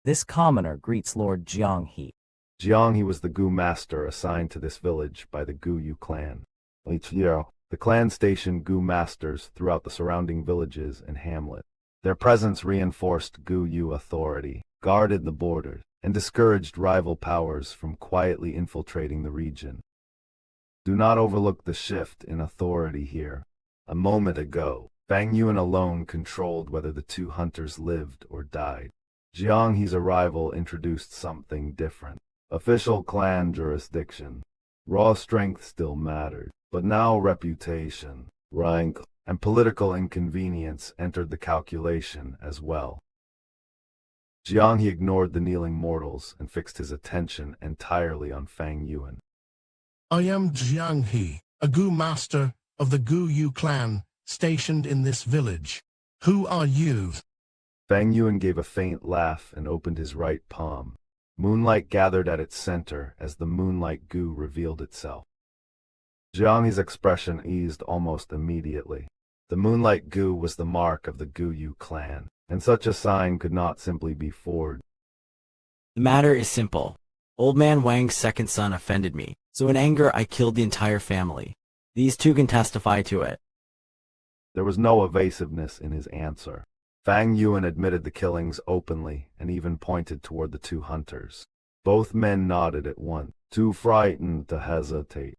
This commoner greets Lord Jiang He. Jiang He was the Gu master assigned to this village by the Gu Yu clan. Each year, the clan stationed Gu masters throughout the surrounding villages and hamlets. Their presence reinforced Gu Yu authority, guarded the borders, and discouraged rival powers from quietly infiltrating the region. Do not overlook the shift in authority here. A moment ago, Fang Yuan alone controlled whether the 2 hunters lived or died. Jiang He's arrival introduced something different. Official clan jurisdiction. Raw strength still mattered, but now reputation, rank, and political inconvenience entered the calculation as well. Jiang He ignored the kneeling mortals and fixed his attention entirely on Fang Yuan. I am Jiang He, a Gu master of the Gu Yu clan, stationed in this village. Who are you? Fang Yuan gave a faint laugh and opened his right palm. Moonlight gathered at its center as the Moonlight Gu revealed itself. Jiang He's expression eased almost immediately. The Moonlight Gu was the mark of the Gu Yu clan, and such a sign could not simply be forged. The matter is simple. Old man Wang's second son offended me, so in anger I killed the entire family. These 2 can testify to it. There was no evasiveness in his answer. Fang Yuan admitted the killings openly and even pointed toward the 2 hunters. Both men nodded at once, too frightened to hesitate.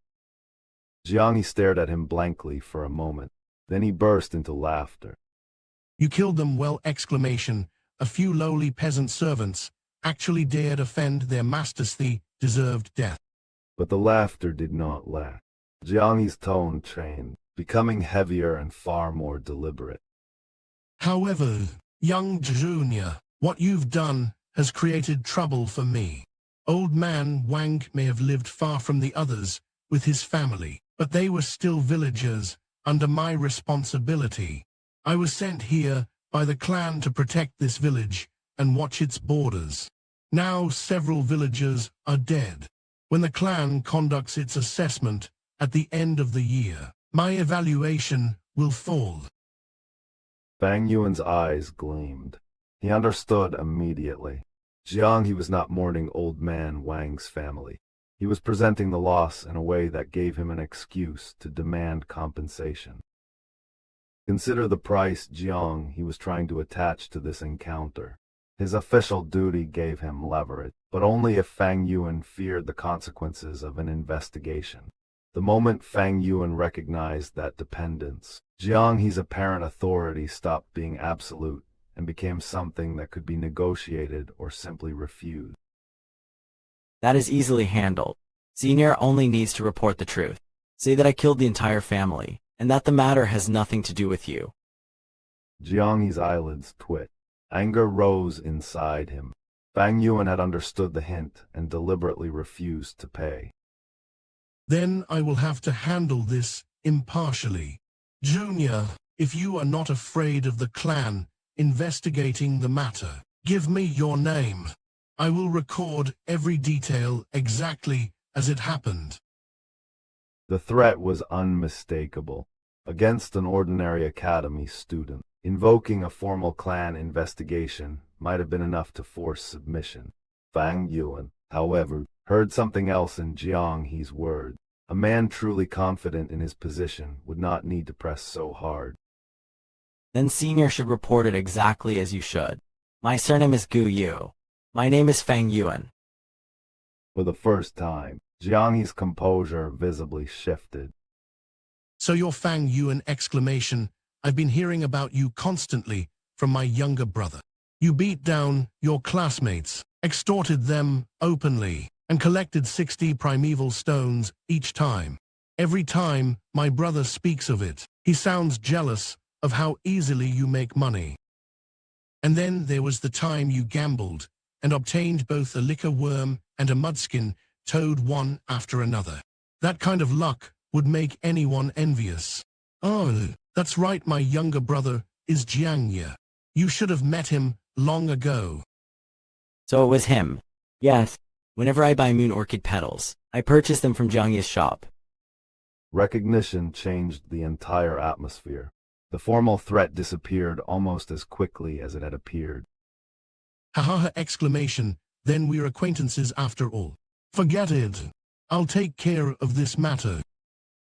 Jiang He stared at him blankly for a moment. Then he burst into laughter. You killed them well! Exclamation. A few lowly peasant servants actually dared offend their masters. They deserved death. But the laughter did not last. Jiang He's tone changed, becoming heavier and far more deliberate. However, young junior, what you've done has created trouble for me. Old man Wang may have lived far from the others with his family, but they were still villagers under my responsibility. I was sent here by the clan to protect this village and watch its borders. Now several villagers are dead. When the clan conducts its assessment at the end of the year, my evaluation will fall. Fang Yuan's eyes gleamed. He understood immediately. Jiang He was not mourning old man Wang's family. He was presenting the loss in a way that gave him an excuse to demand compensation. Consider the price Jiang He was trying to attach to this encounter. His official duty gave him leverage, but only if Fang Yuan feared the consequences of an investigation. The moment Fang Yuan recognized that dependence, Jiang He's apparent authority stopped being absolute and became something that could be negotiated or simply refused. That is easily handled. Senior only needs to report the truth. Say that I killed the entire family, and that the matter has nothing to do with you. Jiang He's eyelids twitched. Anger rose inside him. Fang Yuan had understood the hint and deliberately refused to pay. Then I will have to handle this impartially. Junior, if you are not afraid of the clan investigating the matter, give me your name. I will record every detail exactly as it happened. The threat was unmistakable. Against an ordinary academy student, invoking a formal clan investigation might have been enough to force submission. Fang Yuan, however, heard something else in Jiang He's words. A man truly confident in his position would not need to press so hard. Then senior should report it exactly as you should. My surname is Gu Yu. My name is Fang Yuan. For the first time, Jiang He's composure visibly shifted. So you're Fang Yuan exclamation. I've been hearing about you constantly from my younger brother. You beat down your classmates, extorted them openly, and collected 60 primeval stones each time. Every time my brother speaks of it, he sounds jealous of how easily you make money. And then there was the time you gambled and obtained both a liquor worm and a mudskin toad one after another. That kind of luck would make anyone envious. Oh, that's right, my younger brother is Jiang He. You should have met him long ago. So it was him. Yes. Whenever I buy moon orchid petals, I purchase them from Jiang He's shop. Recognition changed the entire atmosphere. The formal threat disappeared almost as quickly as it had appeared. Ha ha ha exclamation, then we're acquaintances after all. Forget it. I'll take care of this matter.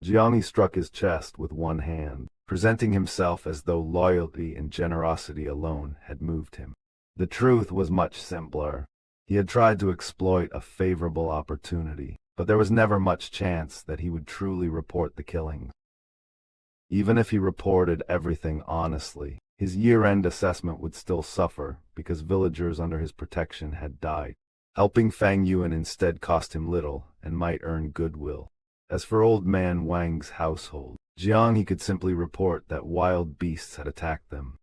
Jiang He struck his chest with one hand, presenting himself as though loyalty and generosity alone had moved him. The truth was much simpler. He had tried to exploit a favorable opportunity, but there was never much chance that he would truly report the killings. Even if he reported everything honestly, his year-end assessment would still suffer because villagers under his protection had died. Helping Fang Yuan instead cost him little and might earn goodwill. As for Old Man Wang's household, Jiang He could simply report that wild beasts had attacked them.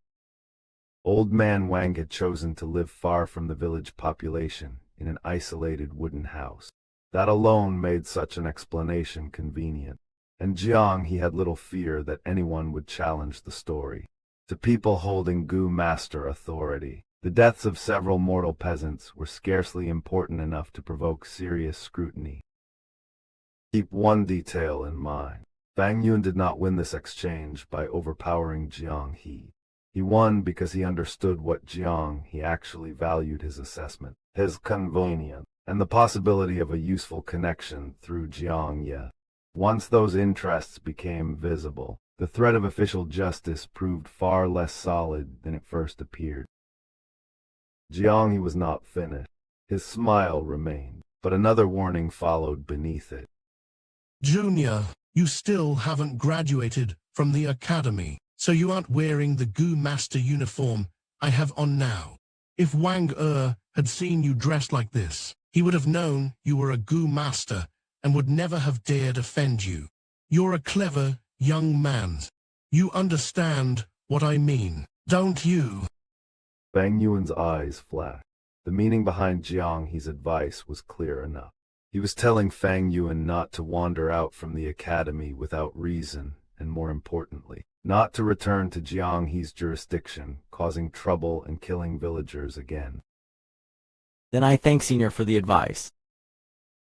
Old Man Wang had chosen to live far from the village population in an isolated wooden house. That alone made such an explanation convenient, and Jiang He had little fear that anyone would challenge the story. To people holding Gu master authority, the deaths of several mortal peasants were scarcely important enough to provoke serious scrutiny. Keep one detail in mind. Fang Yuan did not win this exchange by overpowering Jiang He. He won because he understood what Jiang He actually valued: his assessment, his convenience, and the possibility of a useful connection through Jiang He. Once those interests became visible, the threat of official justice proved far less solid than it first appeared. Jiang He was not finished. His smile remained, but another warning followed beneath it. Junior, you still haven't graduated from the academy, so you aren't wearing the Gu master uniform I have on now. If Wang Er had seen you dressed like this, he would have known you were a Gu master and would never have dared offend you. You're a clever young man. You understand what I mean, don't you? Fang Yuan's eyes flashed. The meaning behind Jiang He's advice was clear enough. He was telling Fang Yuan not to wander out from the academy without reason, and more importantly, not to return to Jiang He's jurisdiction, causing trouble and killing villagers again. Then I thank senior for the advice.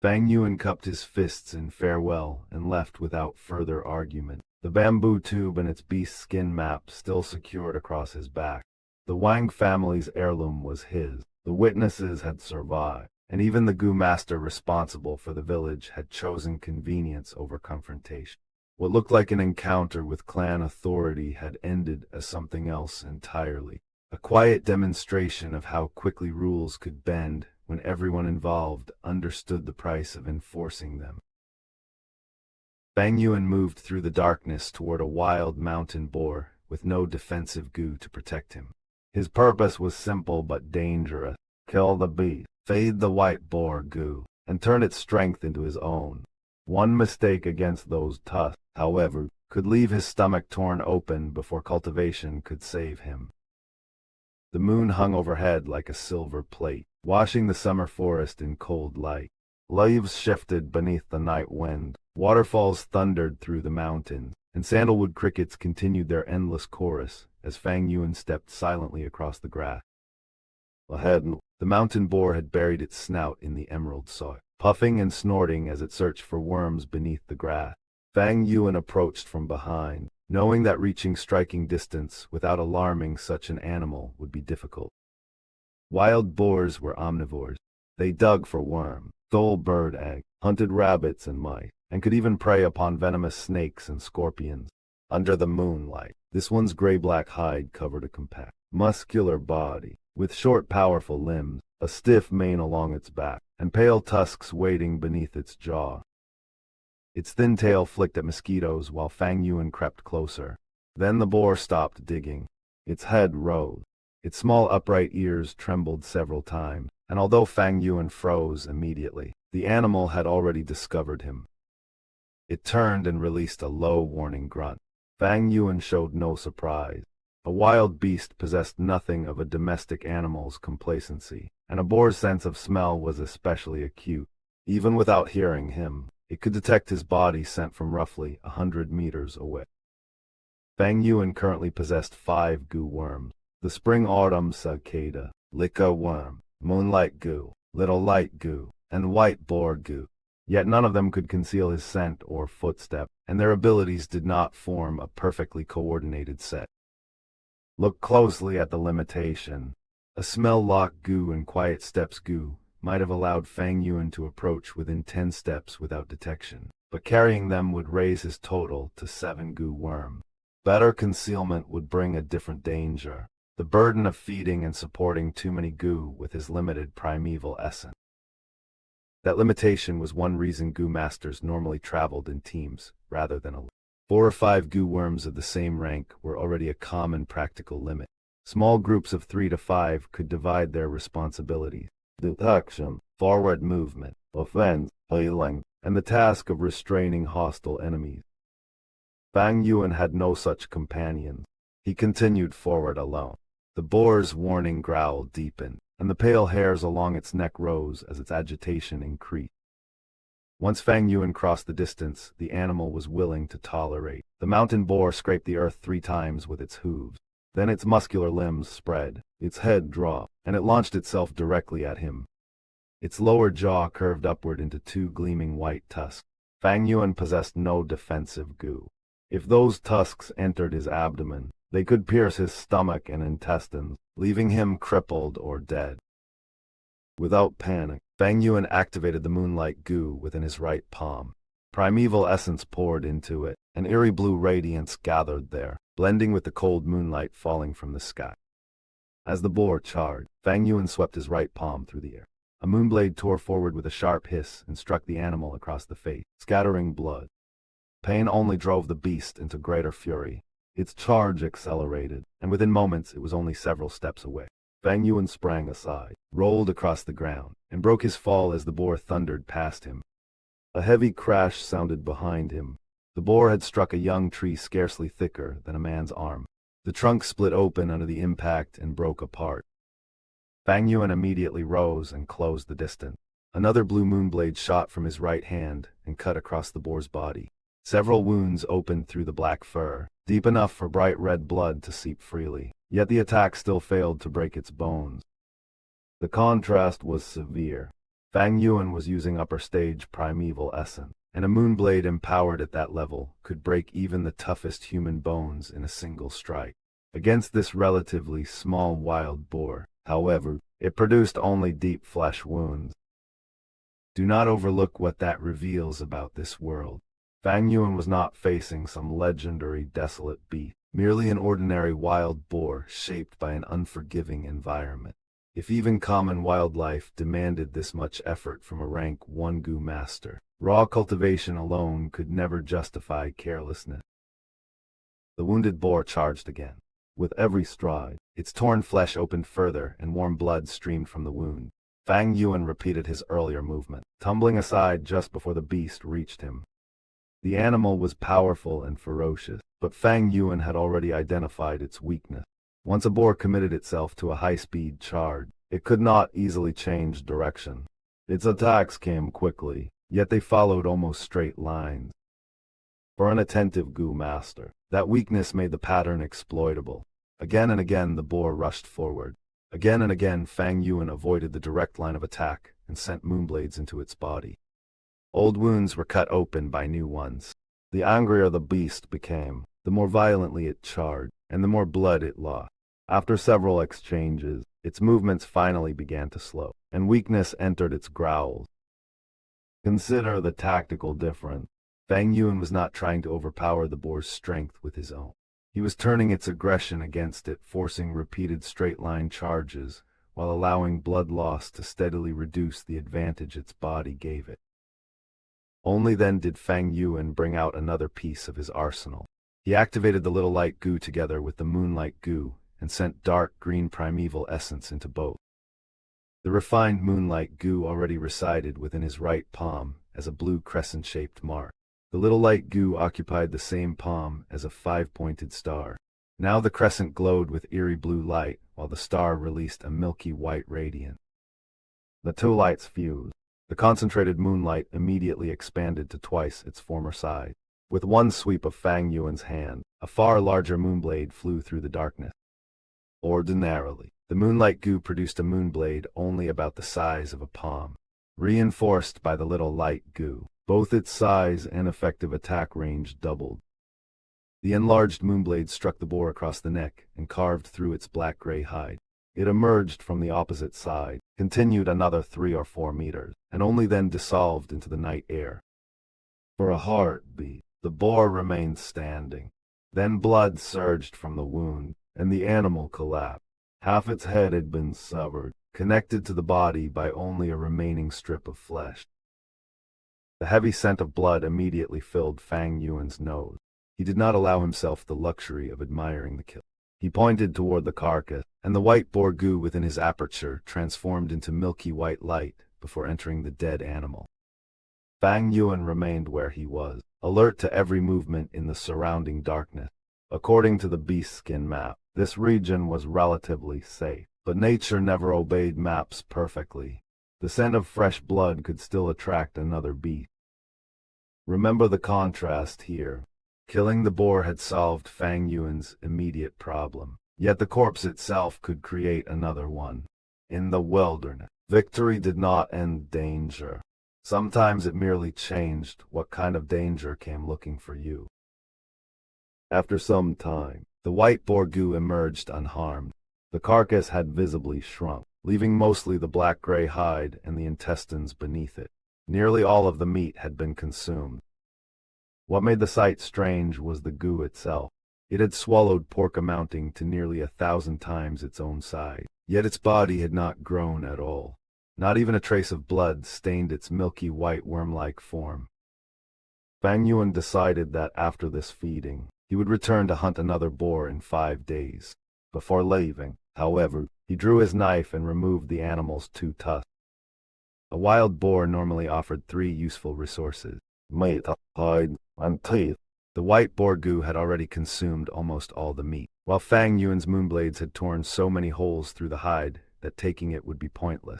Fang Yuan cupped his fists in farewell and left without further argument, the bamboo tube and its beast skin map still secured across his back. The Wang family's heirloom was his. The witnesses had survived, and even the Gu master responsible for the village had chosen convenience over confrontation. What looked like an encounter with clan authority had ended as something else entirely. A quiet demonstration of how quickly rules could bend when everyone involved understood the price of enforcing them. Fang Yuan moved through the darkness toward a wild mountain boar with no defensive Gu to protect him. His purpose was simple but dangerous: kill the beast, fade the White Boar Gu, and turn its strength into his own. One mistake against those tusks, however, could leave his stomach torn open before cultivation could save him. The moon hung overhead like a silver plate, washing the summer forest in cold light. Leaves shifted beneath the night wind, waterfalls thundered through the mountains, and sandalwood crickets continued their endless chorus as Fang Yuan stepped silently across the grass. Ahead, the mountain boar had buried its snout in the emerald soil, puffing and snorting as it searched for worms beneath the grass. Fang Yuan approached from behind, knowing that reaching striking distance without alarming such an animal would be difficult. Wild boars were omnivores. They dug for worms, stole bird eggs, hunted rabbits and mice, and could even prey upon venomous snakes and scorpions. Under the moonlight, this one's gray-black hide covered a compact, muscular body, with short, powerful limbs, a stiff mane along its back, and pale tusks waiting beneath its jaw. Its thin tail flicked at mosquitoes while Fang Yuan crept closer. Then the boar stopped digging. Its head rose. Its small upright ears trembled several times, and although Fang Yuan froze immediately, the animal had already discovered him. It turned and released a low warning grunt. Fang Yuan showed no surprise. A wild beast possessed nothing of a domestic animal's complacency, and a boar's sense of smell was especially acute. Even without hearing him, it could detect his body scent from roughly 100 meters away. Fang Yuan currently possessed 5 gu worms: the spring-autumn cicada, Licca worm, moonlight gu, little light gu, and white boar gu. Yet none of them could conceal his scent or footstep, and their abilities did not form a perfectly coordinated set. Look closely at the limitation. A smell-lock gu and quiet steps gu might have allowed Fang Yuan to approach within 10 steps without detection, but carrying them would raise his total to 7 gu worms. Better concealment would bring a different danger: the burden of feeding and supporting too many gu with his limited primeval essence. That limitation was one reason gu masters normally traveled in teams rather than alone. 4 or 5 gu worms of the same rank were already a common practical limit. Small groups of 3 to 5 could divide their responsibilities: detection, forward movement, offense, healing, and the task of restraining hostile enemies. Fang Yuan had no such companions. He continued forward alone. The boar's warning growl deepened, and the pale hairs along its neck rose as its agitation increased. Once Fang Yuan crossed the distance the animal was willing to tolerate. The mountain boar scraped the earth 3 times with its hooves. Then its muscular limbs spread, its head dropped, and it launched itself directly at him. Its lower jaw curved upward into 2 gleaming white tusks. Fang Yuan possessed no defensive gu. If those tusks entered his abdomen, they could pierce his stomach and intestines, leaving him crippled or dead. Without panic, Fang Yuan activated the moonlight gu within his right palm. Primeval essence poured into it. An eerie blue radiance gathered there, blending with the cold moonlight falling from the sky. As the boar charged, Fang Yuan swept his right palm through the air. A moonblade tore forward with a sharp hiss and struck the animal across the face, scattering blood. Pain only drove the beast into greater fury. Its charge accelerated, and within moments it was only several steps away. Fang Yuan sprang aside, rolled across the ground, and broke his fall as the boar thundered past him. A heavy crash sounded behind him. The boar had struck a young tree scarcely thicker than a man's arm. The trunk split open under the impact and broke apart. Fang Yuan immediately rose and closed the distance. Another blue moonblade shot from his right hand and cut across the boar's body. Several wounds opened through the black fur, deep enough for bright red blood to seep freely, yet the attack still failed to break its bones. The contrast was severe. Fang Yuan was using upper stage primeval essence, and a moonblade empowered at that level could break even the toughest human bones in a single strike. Against this relatively small wild boar, however, it produced only deep flesh wounds. Do not overlook what that reveals about this world. Fang Yuan was not facing some legendary desolate beast, merely an ordinary wild boar shaped by an unforgiving environment. If even common wildlife demanded this much effort from a rank 1 gu master, raw cultivation alone could never justify carelessness. The wounded boar charged again. With every stride, its torn flesh opened further and warm blood streamed from the wound. Fang Yuan repeated his earlier movement, tumbling aside just before the beast reached him. The animal was powerful and ferocious, but Fang Yuan had already identified its weakness. Once a boar committed itself to a high-speed charge, it could not easily change direction. Its attacks came quickly, yet they followed almost straight lines. For an attentive Gu master, that weakness made the pattern exploitable. Again and again the boar rushed forward. Again and again Fang Yuan avoided the direct line of attack and sent moonblades into its body. Old wounds were cut open by new ones. The angrier the beast became, the more violently it charged, and the more blood it lost. After several exchanges, its movements finally began to slow, and weakness entered its growls. Consider the tactical difference. Fang Yuan was not trying to overpower the boar's strength with his own. He was turning its aggression against it, forcing repeated straight-line charges, while allowing blood loss to steadily reduce the advantage its body gave it. Only then did Fang Yuan bring out another piece of his arsenal. He activated the little light Gu together with the moonlight Gu, and sent dark green primeval essence into both. The refined moonlight Gu already resided within his right palm as a blue crescent-shaped mark. The little light Gu occupied the same palm as a 5-pointed star. Now the crescent glowed with eerie blue light, while the star released a milky white radiance. The two lights fused. The concentrated moonlight immediately expanded to twice its former size. With one sweep of Fang Yuan's hand, a far larger moonblade flew through the darkness. Ordinarily, the moonlight Gu produced a moonblade only about the size of a palm. Reinforced by the little light Gu, both its size and effective attack range doubled. The enlarged moonblade struck the boar across the neck and carved through its black-gray hide. It emerged from the opposite side, continued another 3 or 4 meters, and only then dissolved into the night air. For a heartbeat, the boar remained standing. Then blood surged from the wound, and the animal collapsed. Half its head had been severed, connected to the body by only a remaining strip of flesh. The heavy scent of blood immediately filled Fang Yuan's nose. He did not allow himself the luxury of admiring the kill. He pointed toward the carcass, and the White Boar Gu within his aperture transformed into milky white light before entering the dead animal. Fang Yuan remained where he was, alert to every movement in the surrounding darkness. According to the beast skin map, this region was relatively safe, but nature never obeyed maps perfectly. The scent of fresh blood could still attract another beast. Remember the contrast here. Killing the boar had solved Fang Yuan's immediate problem, yet the corpse itself could create another one. In the wilderness, victory did not end danger. Sometimes it merely changed what kind of danger came looking for you. After some time, the White Boar Gu emerged unharmed. The carcass had visibly shrunk, leaving mostly the black-gray hide and the intestines beneath it. Nearly all of the meat had been consumed. What made the sight strange was the Gu itself. It had swallowed pork amounting to nearly 1,000 times its own size, yet its body had not grown at all. Not even a trace of blood stained its milky white worm-like form. Fang Yuan decided that after this feeding, he would return to hunt another boar in 5 days. Before leaving, however, he drew his knife and removed the animal's 2 tusks. A wild boar normally offered 3 useful resources: meat, hide, and teeth. The White Boar Gu had already consumed almost all the meat, while Fang Yuan's moonblades had torn so many holes through the hide that taking it would be pointless.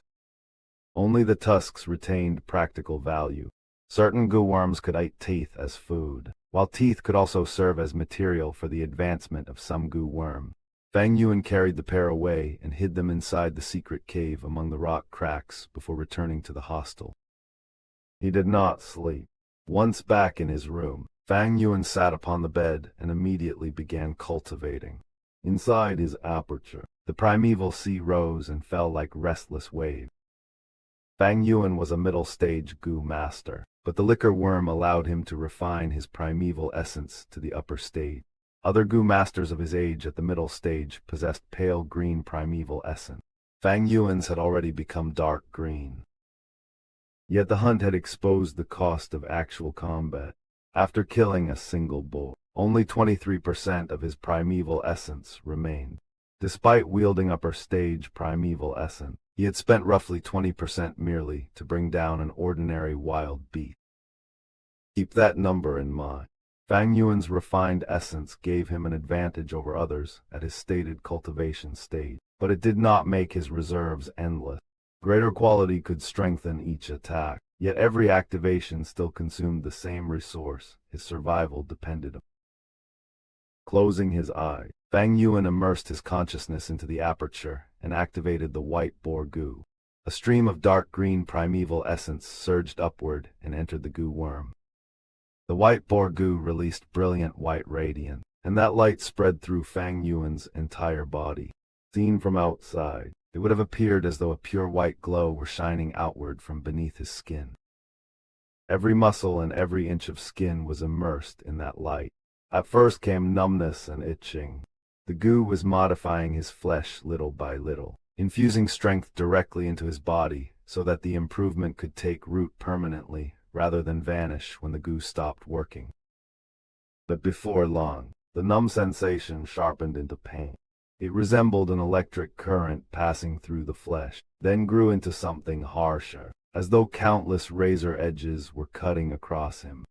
Only the tusks retained practical value. Certain Gu worms could eat teeth as food, while teeth could also serve as material for the advancement of some Gu worm. Fang Yuan carried the pair away and hid them inside the secret cave among the rock cracks before returning to the hostel. He did not sleep. Once back in his room, Fang Yuan sat upon the bed and immediately began cultivating. Inside his aperture, the primeval sea rose and fell like restless waves. Fang Yuan was a middle-stage Gu master, but the liquor worm allowed him to refine his primeval essence to the upper stage. Other Gu masters of his age at the middle stage possessed pale green primeval essence. Fang Yuan's had already become dark green. Yet the hunt had exposed the cost of actual combat. After killing a single boar, only 23% of his primeval essence remained. Despite wielding upper stage primeval essence, he had spent roughly 20% merely to bring down an ordinary wild beast. Keep that number in mind. Fang Yuan's refined essence gave him an advantage over others at his stated cultivation stage, but it did not make his reserves endless. Greater quality could strengthen each attack, yet every activation still consumed the same resource his survival depended on. Closing his eyes, Fang Yuan immersed his consciousness into the aperture and activated the White Boar Gu. A stream of dark green primeval essence surged upward and entered the Gu worm. The White Boar Gu released brilliant white radiance, and that light spread through Fang Yuan's entire body. Seen from outside, it would have appeared as though a pure white glow were shining outward from beneath his skin. Every muscle and every inch of skin was immersed in that light. At first came numbness and itching. The Gu was modifying his flesh little by little, infusing strength directly into his body so that the improvement could take root permanently rather than vanish when the Gu stopped working. But before long, the numb sensation sharpened into pain. It resembled an electric current passing through the flesh, then grew into something harsher, as though countless razor edges were cutting across him.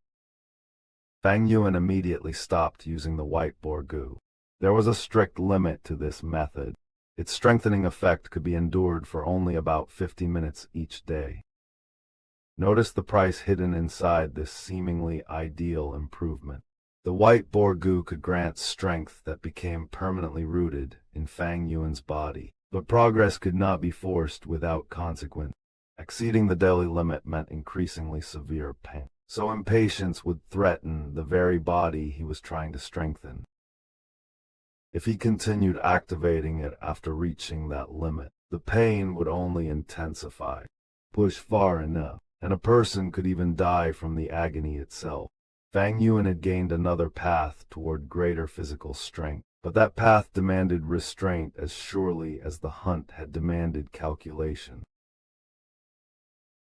Fang Yuan immediately stopped using the White Boar Gu. There was a strict limit to this method. Its strengthening effect could be endured for only about 50 minutes each day. Notice the price hidden inside this seemingly ideal improvement. The White Boar Gu could grant strength that became permanently rooted in Fang Yuan's body, but progress could not be forced without consequence. Exceeding the daily limit meant increasingly severe pain, so impatience would threaten the very body he was trying to strengthen. If he continued activating it after reaching that limit, the pain would only intensify. Push far enough, and a person could even die from the agony itself. Fang Yuan had gained another path toward greater physical strength, but that path demanded restraint as surely as the hunt had demanded calculation.